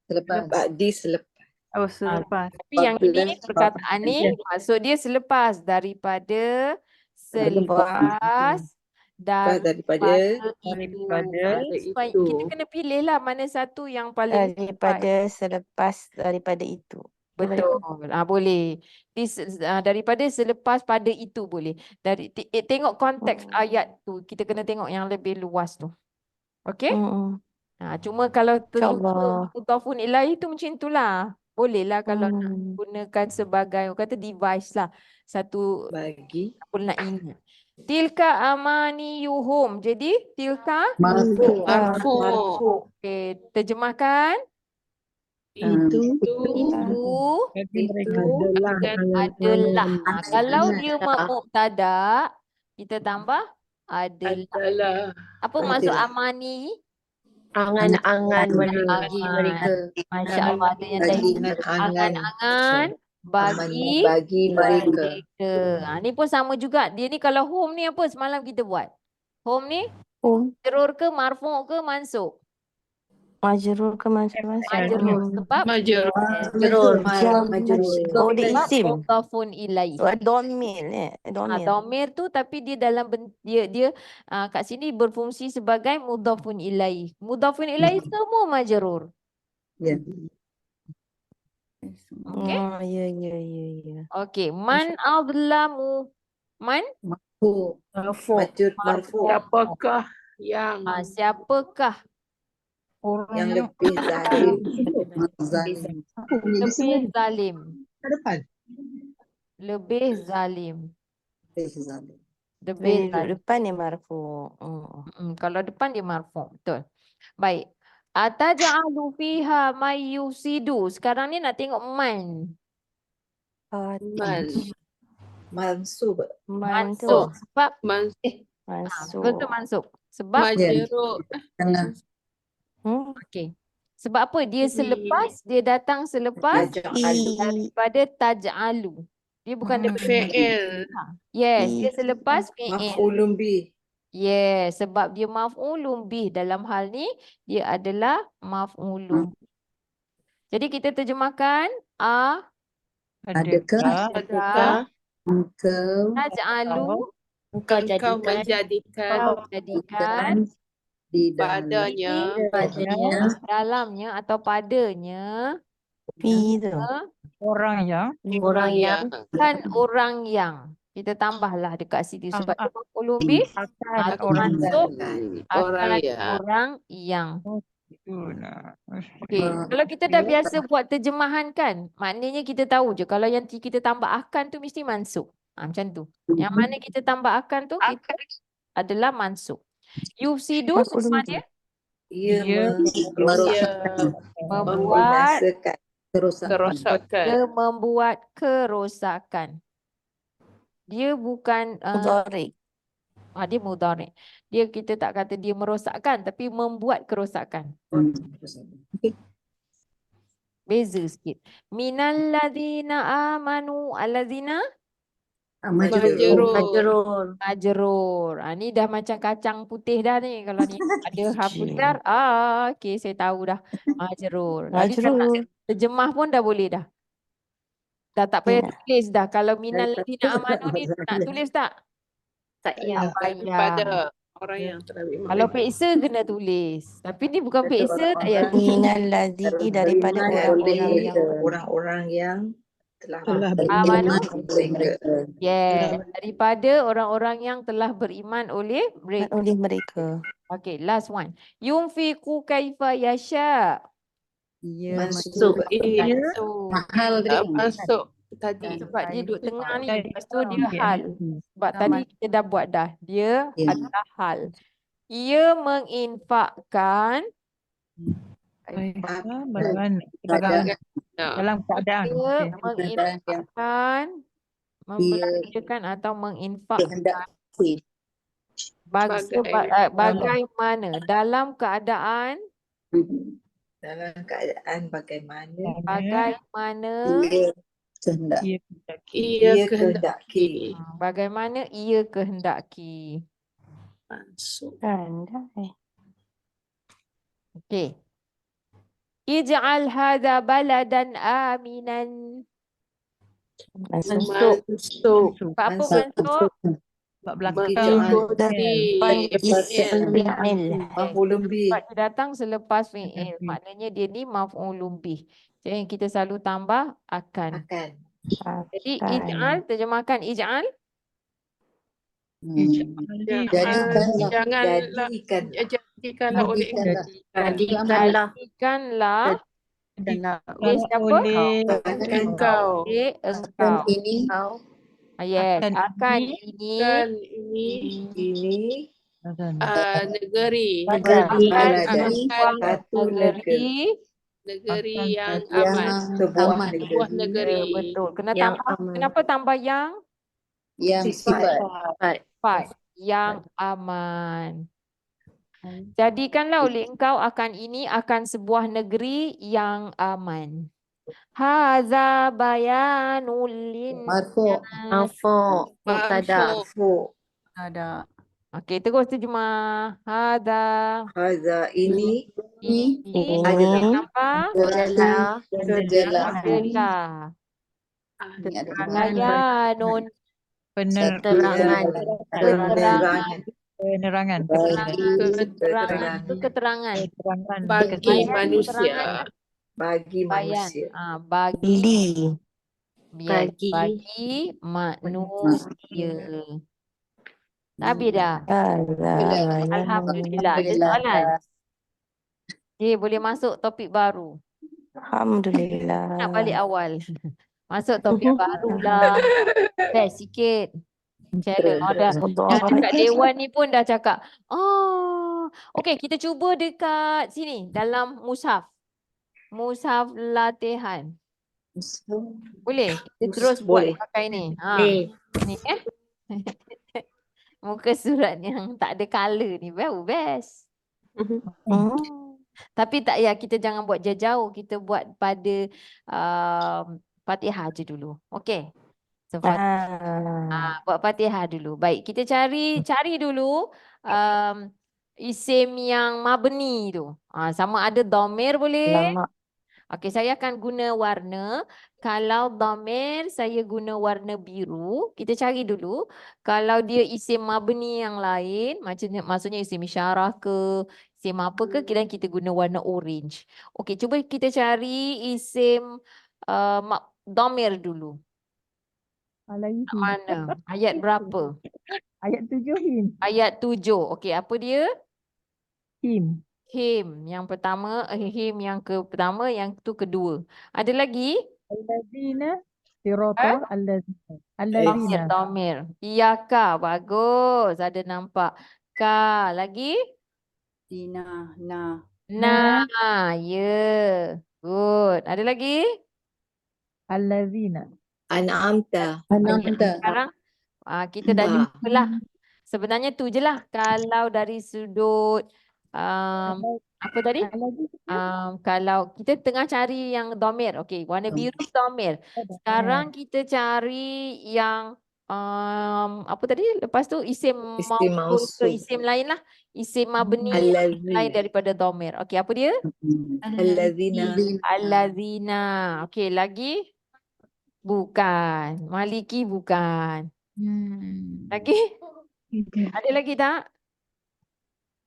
Oh, selepas. Tapi yang ini Apabila perkataan ni maksud dia selepas daripada selepas daripada daripada itu. Supaya itu. kita kena pilih lah mana satu yang paling tepat. daripada itu. Betul. Boleh. Daripada selepas pada itu boleh. Tengok konteks ayat tu. Kita kena tengok yang lebih luas tu. Okey? Cuma kalau terlupa InsyaAllah. mudhafun ilaih tu macam itulah. Boleh lah kalau nak gunakan sebagai orang kata device lah. Satu bagi apa nak ingat. Tilka amaniyuhum. Jadi tilka marfu. okey, terjemahkan. Itu Bagi mereka. Adalah. Kalau dia mubtada, kita tambah adalah. Adalah. Apa maksud amani? Angan-angan bagi mereka. Masya Allah, ada yang Bagi tadi. angan Angan bagi bagi mereka. Ni pun sama juga. Dia ni kalau home ni apa semalam kita buat? Home ni majrur ke marfu' ke mansub? Majrur ke mansub? Majrur. Sebab Majrur. Oh, dia isim. mudhafun ilaih. Domir. Domir. Domir tu tapi dia dalam dia kat sini berfungsi sebagai mudhafun ilaih. Mudhafun ilaih semua majrur. Ya. Okey? Ya. Okey, man adlamu. Man Marfu. Marfu. Siapakah yang siapakah Orang Yang yang lebih zalim. lebih zalim? depan. Lebih zalim. Lebih Bila zalim. depan ni marfu. Kalau depan dia marfu'. Betul. Baik. Ataj'alu fiha may yufsidu. Sekarang ni nak tengok man. man Mansub. Mansub. Sebab Mansub. betul mansub. Sebab majrur okey. Sebab apa? Dia selepas, dia datang selepas daripada taj'alu. Dia bukan daripada fi'il yes, dia selepas fi'il. Maf'ulun bih. Yes, sebab dia maf'ulun bih. Dalam hal ni dia adalah maf'ulun. Jadi kita terjemahkan Adakah engkau taj'alu engkau menjadikan di padanya dalamnya atau padanya orang yang kan orang yang kita tambahlah dekat situ sebab dia maf'ulun bih atau mansub orang akan yang orang yang. itulah. Okey, kalau kita dah biasa buat terjemahan kan, maknanya kita tahu je kalau yang kita tambah akan tu mesti mansub. Macam tu. Yang mana kita tambah akan tu kita adalah mansub. Yufsidu semua dia ia membuat kerosakan dia membuat kerosakan. Dia bukan Mudhari'. dia mudhari'. Dia kita tak kata dia merosakkan tapi membuat kerosakan. Beza sikit. Minal ladzina amanu alladzina majrur majrur. Ni dah macam kacang putih dah ni. Kalau ni ada hafizar. Okey, saya tahu dah. Majrur. Jadi dah nak terjemah pun dah boleh dah. Dah tak payah tulis dah. Kalau minal ladzina amanu ni nak tulis tak? Tak payah. pada orang yang telah beriman. Kalau peksa kena tulis. Tapi ni bukan peksa, tak payah tulis. Minal ladzi daripada orang-orang yang telah Amanu. mereka. Yes. Daripada orang-orang yang telah beriman oleh mereka. oleh mereka. Okay, last one. Yunfiqu kaifa yasha. Mansub. Mahal masuk tadi Sebab dia duduk tengah ni. Lepas tu dia hal. Sebab tadi kita dah buat dah. Dia adalah hal. Ia menginfakkan bagaimana dalam keadaan dia menginfakkan membelanjakan atau menginfakkan bagaimana dalam keadaan ia kehendaki bagaimana ia kehendaki. masuk Okey. Ij'al hadha baladan aminan. Masuk. Masuk. Apa Mansub. bentuk? Sebab belakang Mengikuti Isim fi'il. fi'il. Maf'ulun bih. Sebab dia datang selepas fi'il. Maknanya dia ni maf'ulun bih. Jadi kita selalu tambah akan. Akan. Jadi ij'al, terjemahkan ij'al. Janganlah Jadikan. jadikanlah oleh Jadikanlah. Jadikanlah Jadikanlah Dan oleh siapa? oleh engkau. Oleh engkau. kau Yes, Akan akan ini. ini Kan ini Ini negeri. negeri baladan. Akan Satu negeri. negeri yang Yang aman. sebuah Sebuah negeri. negeri. betul. Kena yang tambah. aman. Kenapa tambah yang? Yang sifat. Sifat yang aman. Jadikanlah oleh engkau akan ini akan sebuah negeri yang aman. Haza bayanul lin. Marfu'. Marfu' mubtada. Marfu'. ada Okey, terus terjemah. Haza Haza ini. ini Ini apa? adalah Adalah. Adalah Ini ada bayanun keterangan. penerangan. penerangan. Bagi keterangan. Itu keterangan. Keterangan. Bagi Bayan, manusia. bagi Bayan. manusia. Bagi Li bagi manusia. Habis dah. Alhamdulillah. Ada soalan? Boleh masuk topik baru. Alhamdulillah. Nak balik awal. Masuk topik baru lah. Best sikit. Challenge. Yang dekat Dewan ni pun dah cakap. Oh, okey, kita cuba dekat sini dalam mushaf. Mushaf latihan. Boleh? Kita terus Boleh. buat pakai ni. Ni muka surat yang tak ada colour ni. Best. Tapi tak ya, kita jangan buat jauh-jauh. Kita buat pada Fatihah je dulu. Okey. So, buat Fatihah dulu. Baik, kita cari dulu isim yang mabni tu. Sama ada dhamir boleh. Okey, saya akan guna warna. Kalau dhamir saya guna warna biru. Kita cari dulu. Kalau dia isim mabni yang lain, maksudnya isim isyarah ke, isim apa ke, kita guna warna orange. Okey, cuba kita cari isim dhamir dulu. Alaihi. Mana? Ayat berapa? Ayat 7 him. Ayat 7. Okey, apa dia? Him. Him yang pertama, him yang pertama, yang tu kedua. Ada lagi? Allazina sirata allazina. Dhamir. Iyaka, bagus. Ada nampak. Ka, lagi? Dina, Ya. Good. Ada lagi? Allazina. An'amta. Sekarang kita dah jumpa lah. Sebenarnya tu je lah. Kalau dari sudut apa tadi? Kalau kita tengah cari yang dhamir. Okey, warna biru dhamir. Sekarang kita cari yang apa tadi? Lepas tu isim mausul ke isim lain lah. Isim mabni lain daripada dhamir. Okey, apa dia? Allazina. Okey, lagi? Bukan. Maliki bukan. Lagi? Ada lagi tak?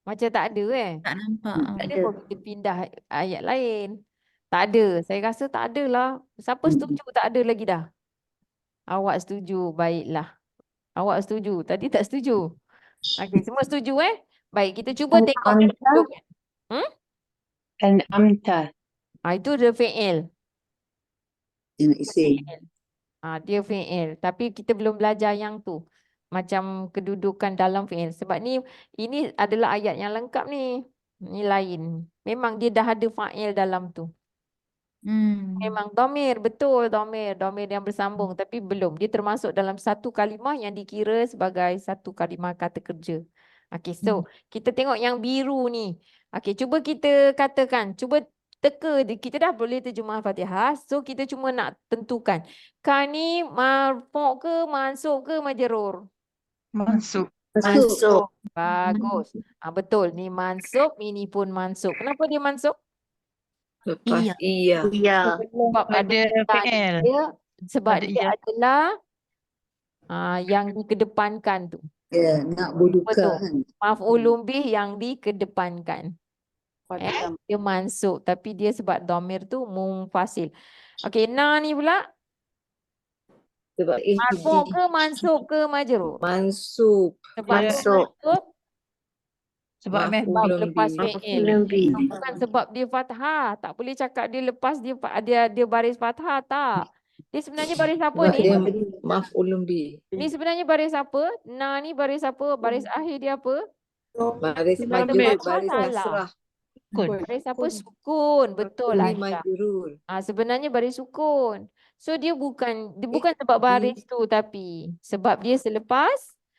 Macam tak ada Tak nampak. Tak ada pun kita pindah ayat lain. Tak ada. Saya rasa tak ada lah. Siapa setuju tak ada lagi dah? Awak setuju. Baiklah. Awak setuju. Tadi tak setuju. Okey, semua setuju Baik, kita cuba tengok. An'amta. Itu dia fi'il. Isim. Dia fi'il. Tapi kita belum belajar yang tu. Macam kedudukan dalam fi'il. Sebab ini adalah ayat yang lengkap ni. Ni lain. Memang dia dah ada fa'il dalam tu. Memang dhamir, betul dhamir yang bersambung. Tapi belum. Dia termasuk dalam satu kalimah yang dikira sebagai satu kalimah kata kerja. Okey, so kita tengok yang biru ni. Okey, cuba kita katakan. Cuba teka. Kita dah boleh terjemah Fatihah. So kita cuma nak tentukan. Ka ni marfu' ke, mansub ke, majrur? Masuk. Bagus. Betul. Ni mansub, ini pun mansub. Kenapa dia mansub? Lepas Iya. iya. Iya. Sebab ada Pada PL. dia, sebab Pada dia iya. adalah yang dikedepankan tu. Ya, nak buduka Betul. kan. Maf'ulun bih yang dikedepankan. Padam. Dia mansub tapi dia sebab dhamir tu munfasil. Okey, na ni pula Sebab marfu' ke mansub ke majrur? mansub. Sebab dia Mansub. mansub Sebab meh. sebab Maf'ulun lepas bih. fi'il. Lebih. Bukan sebab dia fathah. Tak boleh cakap dia lepas dia baris fathah, tak. Dia sebenarnya baris apa Sebab ni? dia maf'ulun bih. Ni sebenarnya baris apa? Na ni baris apa? Baris akhir dia apa? Baris Sebab dia majrur, fathah baris salah. kasrah. Kun. Baris apa? Sukun. Betul Ini Aisyah. majrur. Sebenarnya baris sukun. So dia bukan bukan sebab baris tu tapi sebab dia selepas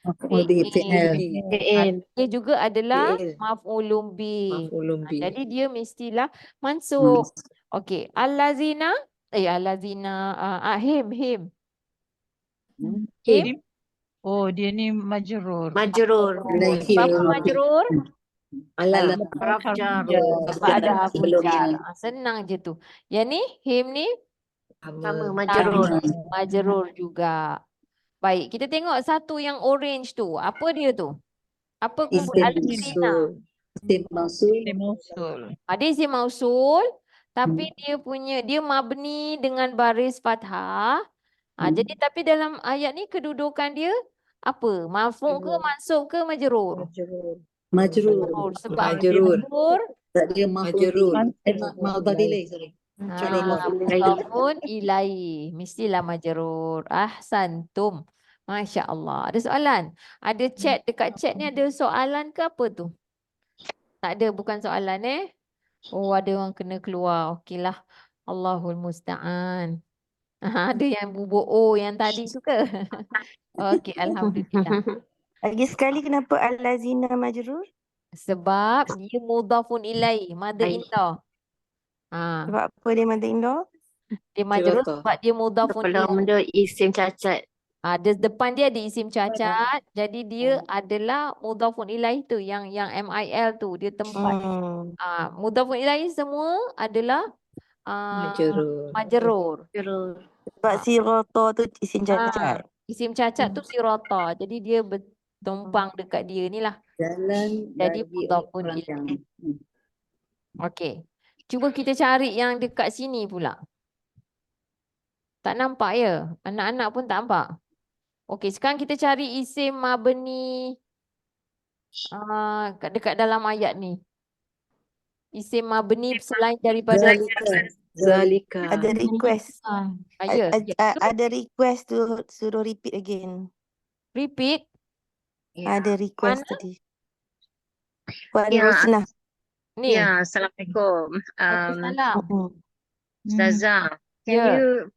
Maf'ul bih fi'il. fi'il. PL. Dia juga adalah Fi'il. maf'ulun bih. Maf'ulun bih. Jadi dia mestilah mansub. Okey, allazina him. Him Oh, dia ni majrur. Majrur. Apa majrur? Alah. Haraf jar. Sebab ada harfu sebelumnya. jar. Senang je tu. Yang ni him ni Sama Sama. majrur. majrur juga. Baik, kita tengok satu yang orange tu. Apa dia tu? Apa Isim allazina? Isim mausul. Dia mausul. Dia isim mausul tapi dia mabni dengan baris fathah. Jadi tapi dalam ayat ni kedudukan dia apa? Marfu' ke mansub ke majrur? Majrur. Sebab Majrur. majrur Sebab dia maf'ul. Majrur. Mudhaf ilaih, sorry. mudhafun ilaih. Mestilah majrur. Ahsantum. Masya Allah. Ada soalan? Ada chat, dekat chat ni ada soalan ke apa tu? Tak ada, bukan soalan Oh, ada orang kena keluar. Okeylah. Allahul Musta'an. Ada yang bubuk yang tadi tu ke? Okey, alhamdulillah. Lagi sekali kenapa al-lazina majrur? Sebab dia mudhafun ilaih, mother in law. Sebab apa dia mother in law? Dia majrur Silakan. sebab dia mudhafun ilaih. Kalau benda isim cacat. Depan dia ada isim cacat, jadi dia adalah mudhafun ilaih tu yang MIL tu, dia tempat. Mudhafun ilaih semua adalah Majrur. majrur. Sebab si roto tu isim cacat. Isim cacat tu sirata. Jadi dia bertumpang dekat dia ni lah. Jalan Jadi bagi mudhafun orang ilaih. yang Okey. Cuba kita cari yang dekat sini pula. Tak nampak ya? Anak-anak pun tak nampak. Okey, sekarang kita cari isim mabni dekat dalam ayat ni. Isim mabni selain daripada Zalika. Ada request. ya. Ada request tu suruh repeat again. Repeat. Ada request Mana? tadi. Puan Ya. Rosnah. Ni. Ya, Assalamualaikum. Waalaikumsalam. Ustazah, can Ya. you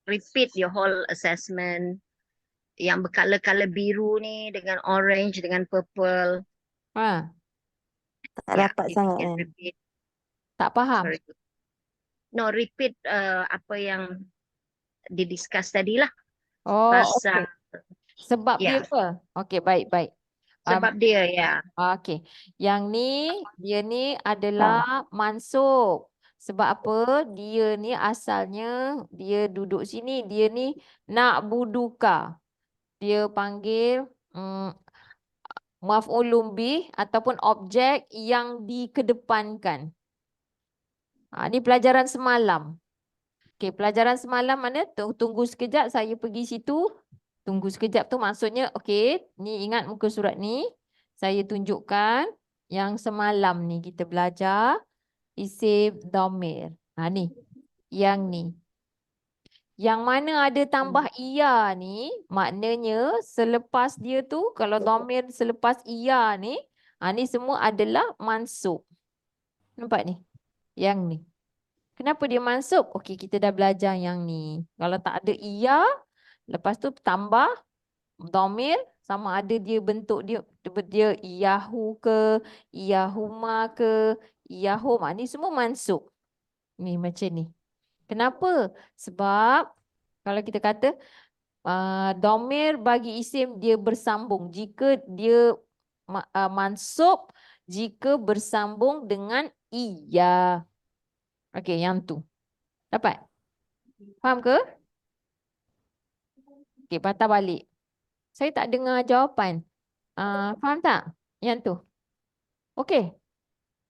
repeat your whole assessment yang bercolor-color biru ni dengan orange dengan purple? Tak dapat if you sangat can kan. repeat. Tak faham. Sorry. No, repeat apa yang didiscuss tadi lah. Oh, Pasal sebab dia Ya. apa? Okey, baik. sebab dia ya. Okey. Yang ni, dia ni adalah mansub. Sebab apa? Dia ni asalnya, dia duduk sini, dia ni nak buduka. Dia panggil maf'ulun bih ataupun objek yang dikedepankan. Ni pelajaran semalam. Okey, pelajaran semalam mana? Tunggu sekejap, saya pergi situ. Tunggu sekejap tu maksudnya, okey, ni ingat muka surat ni. Saya tunjukkan yang semalam ni kita belajar isim dhamir. Ni, yang ni. Yang mana ada tambah iya ni, maknanya selepas dia tu, kalau dhamir selepas iya ni, ni semua adalah mansub. Nampak ni? Yang ni. Kenapa dia mansub? Okey, kita dah belajar yang ni. Kalau tak ada iya, lepas tu tambah dhamir, sama ada dia bentuk dia iyahu ke, iyahuma ke, iyahum. Ni semua mansub. Ni macam ni. Kenapa? Sebab kalau kita kata dhamir bagi isim dia bersambung. Jika dia mansub, jika bersambung dengan iya. Okey, yang tu. Dapat? Faham ke? Okey, patah balik. Saya tak dengar jawapan. Faham tak? Yang tu. Okey.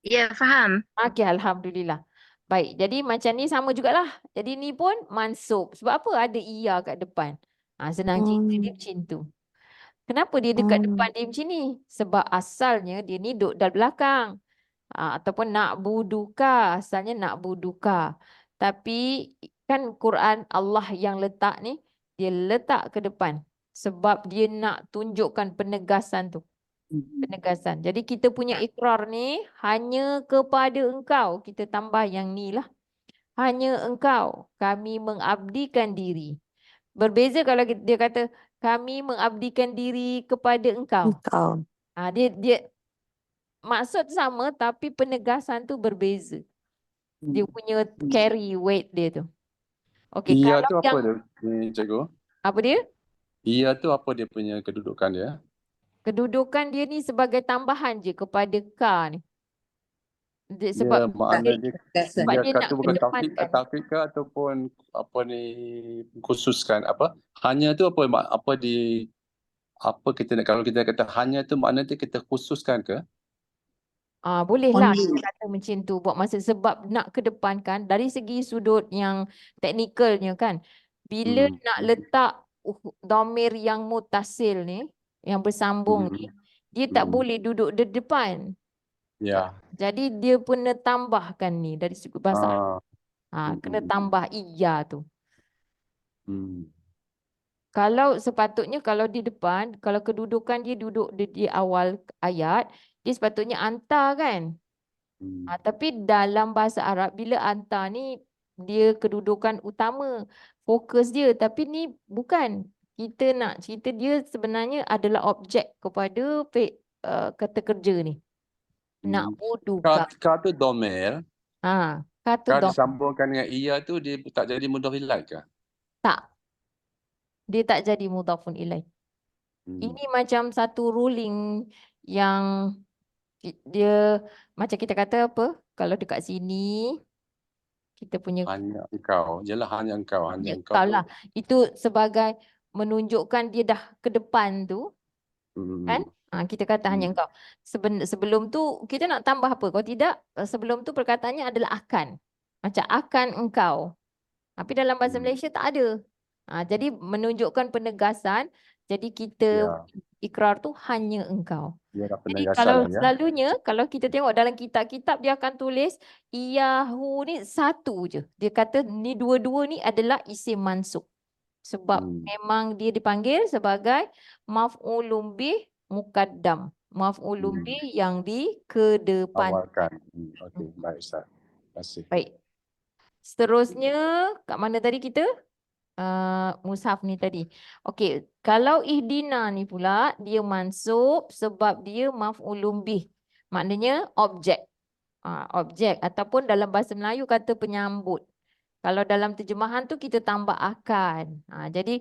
Ya, faham. Okey, alhamdulillah. Baik, jadi macam ni sama jugalah. Jadi ni pun mansub. Sebab apa ada iya kat depan? Senang cerita dia macam tu. Kenapa dia dekat depan dia macam ni? Sebab asalnya dia ni duduk dalam belakang. Ataupun nak buduka. Asalnya nak buduka. Tapi kan Quran Allah yang letak ni, dia letak ke depan. Sebab dia nak tunjukkan penegasan tu. Penegasan. Jadi kita punya ikrar ni hanya kepada engkau. Kita tambah yang ni lah. Hanya engkau kami mengabdikan diri. Berbeza kalau dia kata kami mengabdikan diri kepada engkau. Engkau. Dia maksud sama tapi penegasan tu berbeza. Dia punya carry weight dia tu. Okey, Iya kalau tu apa yang dia, cikgu? apa dia? Iya tu apa dia punya kedudukan dia? Kedudukan dia ni sebagai tambahan je kepada ka ni. Dia Sebab makna dia sebab dia nak kata bukan kedepankan. taufik ke ataupun apa ni khususkan apa? Hanya tu apa kita nak kalau kita kata hanya tu makna tu kita khususkan ke? Bolehlah Only. kita kata macam tu buat masa sebab nak kedepankan dari segi sudut yang teknikalnya kan. Bila nak letak dhamir yang mutasil ni, yang bersambung ni, dia tak boleh duduk di depan. Ya. Jadi dia kena tambahkan ni dari segi bahasa. Kena tambah iya tu. Kalau sepatutnya kalau di depan, kalau kedudukan dia duduk di awal ayat, dia sepatutnya anta kan. Tapi dalam bahasa Arab bila anta ni dia kedudukan utama, fokus dia, tapi ni bukan. Kita nak cerita dia sebenarnya adalah objek kepada kata kerja ni. Nak buduka. Ka tu domir. Kata Kalau dom. disambungkan dengan iya tu dia tak jadi mudhaf ilaih ke? Tak. Dia tak jadi mudhafun ilaih. Ini macam satu ruling yang dia macam kita kata apa? Kalau dekat sini kita punya Hanya engkau. Jelah hanya engkau. Hanya engkau engkau tu. lah. Itu sebagai menunjukkan dia dah ke depan tu. Kan? Kita kata hanya engkau. Sebelum tu kita nak tambah apa? Kalau tidak, sebelum tu perkataannya adalah akan. Macam akan engkau. Tapi dalam bahasa Malaysia tak ada. Jadi menunjukkan penegasan. Jadi kita ikrar tu hanya engkau. Jadi kalau selalunya kalau kita tengok dalam kitab-kitab dia akan tulis iyahu ni satu je. Dia kata ni dua-dua ni adalah isim mansub. Sebab memang dia dipanggil sebagai maf'ulun bih muqaddam. Maf'ulun bih yang dikedepan. Awalkan. Okey, baik Ustaz. Terima kasih. Baik. Seterusnya kat mana tadi kita? Mushaf ni tadi. Okey, kalau ihdina ni pula dia mansub sebab dia maf'ulun bih. Maknanya objek. Objek ataupun dalam bahasa Melayu kata penyambut. Kalau dalam terjemahan tu kita tambah akan. Jadi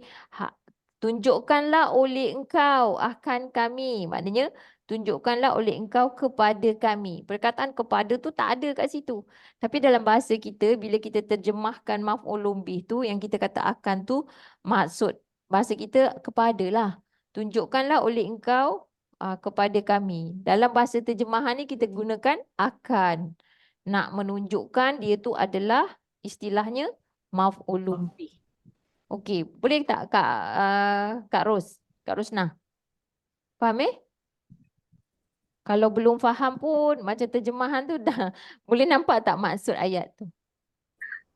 tunjukkanlah oleh engkau akan kami. Maknanya tunjukkanlah oleh engkau kepada kami. Perkataan kepada tu tak ada kat situ. Tapi dalam bahasa kita bila kita terjemahkan maf'ulun bih tu yang kita kata akan tu maksud bahasa kita kepadalah. Tunjukkanlah oleh engkau kepada kami. Dalam bahasa terjemahan ni kita gunakan akan. Nak menunjukkan dia tu adalah istilahnya maf'ulun bih. Okey, boleh tak Kak Ros? Kak Rosnah? Faham Kalau belum faham pun macam terjemahan tu dah boleh nampak tak maksud ayat tu?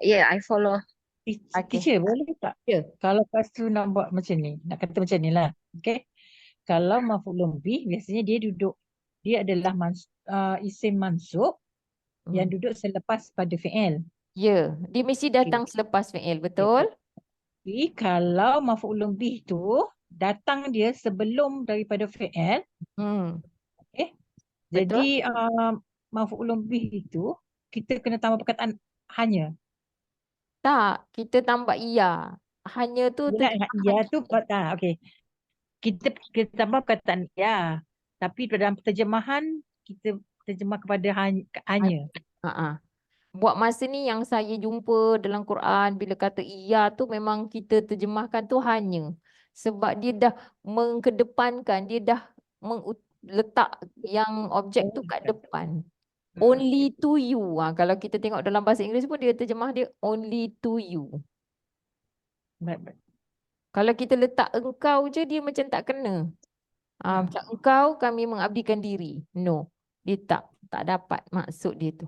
Yeah, I follow. Teacher, boleh tak? Kalau lepas tu nak buat macam ni, nak kata macam ni lah. Okay? Kalau maf'ulun bih, biasanya dia duduk, dia adalah isim mansub yang duduk selepas pada fi'il. Ya, dia mesti datang selepas fi'il, betul? Tapi kalau maf'ulun bih tu datang dia sebelum daripada fi'il. Okay? Jadi maf'ulun bih itu kita kena tambah perkataan hanya. Tak, kita tambah iya. Hanya tu Iya tu okey. Kita tambah perkataan ya. Tapi dalam terjemahan kita terjemah kepada hanya. buat masa ni yang saya jumpa dalam Quran bila kata iya tu memang kita terjemahkan tu hanya. Sebab dia dah mengkedepankan, dia dah letak yang objek tu kat depan. Only to you. Kalau kita tengok dalam bahasa Inggeris pun dia terjemah dia only to you. Baik. Kalau kita letak engkau je dia macam tak kena. Macam engkau kami mengabdikan diri. No. Dia tak dapat maksud dia tu.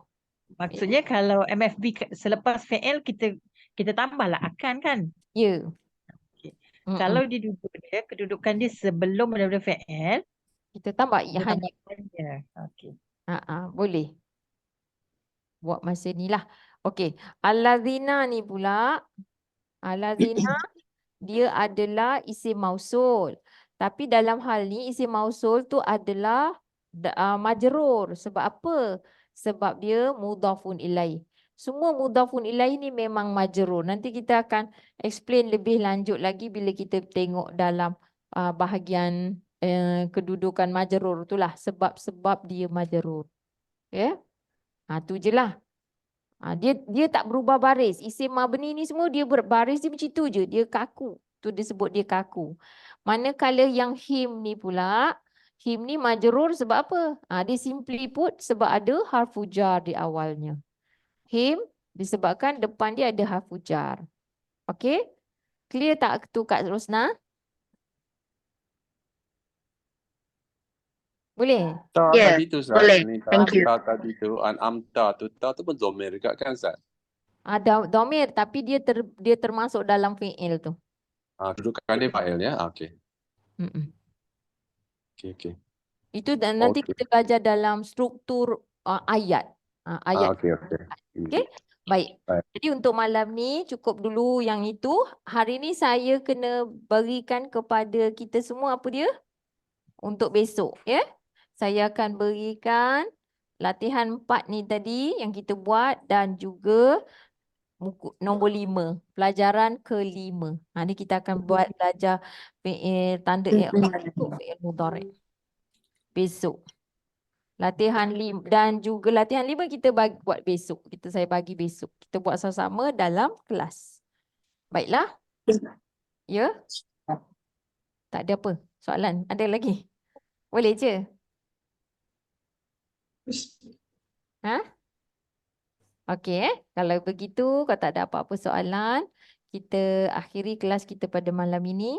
Maksudnya kalau MFB selepas fi'il kita tambahlah akan kan? Ya. Okey. Mm-mm. Kalau dia duduk dia, kedudukan dia sebelum daripada fi'il, Kita tambah kita hanya. tambah hanya. Okey. Boleh. Buat masa ni lah. Okey. Allazina ni pula. Allazina dia adalah isim mausul. Tapi dalam hal ni isim mausul tu adalah majrur. Sebab apa? Sebab dia mudhafun ilaih. Semua mudhafun ilaih ni memang majrur. Nanti kita akan explain lebih lanjut lagi bila kita tengok dalam bahagian kedudukan majrur tu lah. Sebab-sebab dia majrur. Ya? Tu je lah. Dia tak berubah baris. Isim mabni ni semua dia berbaris dia macam tu je. Dia kaku. Tu dia sebut dia kaku. Manakala yang him ni pula, him ni majrur sebab apa? Dia simply put sebab ada harfu jar di awalnya. Him disebabkan depan dia ada harfu jar. Okey? Clear tak tu Kak Rosna? Boleh? Ta Ya, tadi tu Ustaz, boleh. ni Thank you. ta tadi tu an'amta tu ta tu pun dhamir juga kan Ustaz? Ada dhamir tapi dia termasuk dalam fi'il tu. Kedudukan dia fa'il ya. Okey. Mm-mm. Okey. Itu dan nanti Okey. kita belajar dalam struktur ayat. Ayat. Okey. Okey? Baik. Baik. Jadi untuk malam ni cukup dulu yang itu. Hari ni saya kena berikan kepada kita semua apa dia? Untuk besok, ya. Saya akan berikan latihan 4 ni tadi yang kita buat dan juga nombor 5, pelajaran ke-5. Ni kita akan buat belajar tanda i'rab untuk fi'il mudhari' besok. Latihan 5 dan juga latihan 5 kita buat besok. Saya bagi besok. Kita buat sama-sama dalam kelas. Baiklah. Ya? Tak ada apa? Soalan? Ada lagi? Boleh je? Okey, kalau begitu, kalau tak ada apa-apa soalan, kita akhiri kelas kita pada malam ini.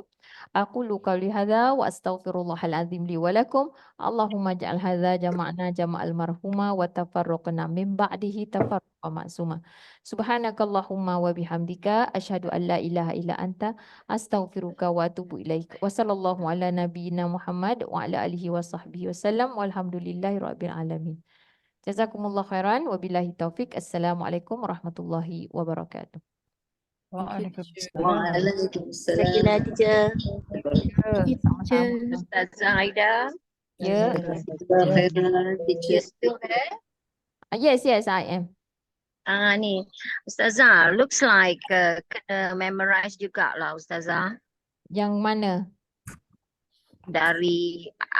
Aqulu qawli hadza wa astaghfirullahal azim li wa lakum. Allahumma ja'al hadza jama'na jama'al marhuma wa tafarraqna min ba'dihi tafarruqa ma'suma. Subhanakallahumma wa bihamdika asyhadu an la ilaha illa anta astaghfiruka wa atubu ilaik. Wa sallallahu ala nabiyyina Muhammad wa ala alihi wa sahbihi wasallam walhamdulillahi rabbil alamin. Jazakumullah khairan wabillahi taufik. Assalamualaikum warahmatullahi wabarakatuh. Waalaikumsalam. Waalaikumsalam. Lagi-lagi je. Sama-sama. Ustazah Aida, Ya. you still there? Yes, I am. Ni, Ustazah, looks like kena memorize jugalah Ustazah Yang mana? dari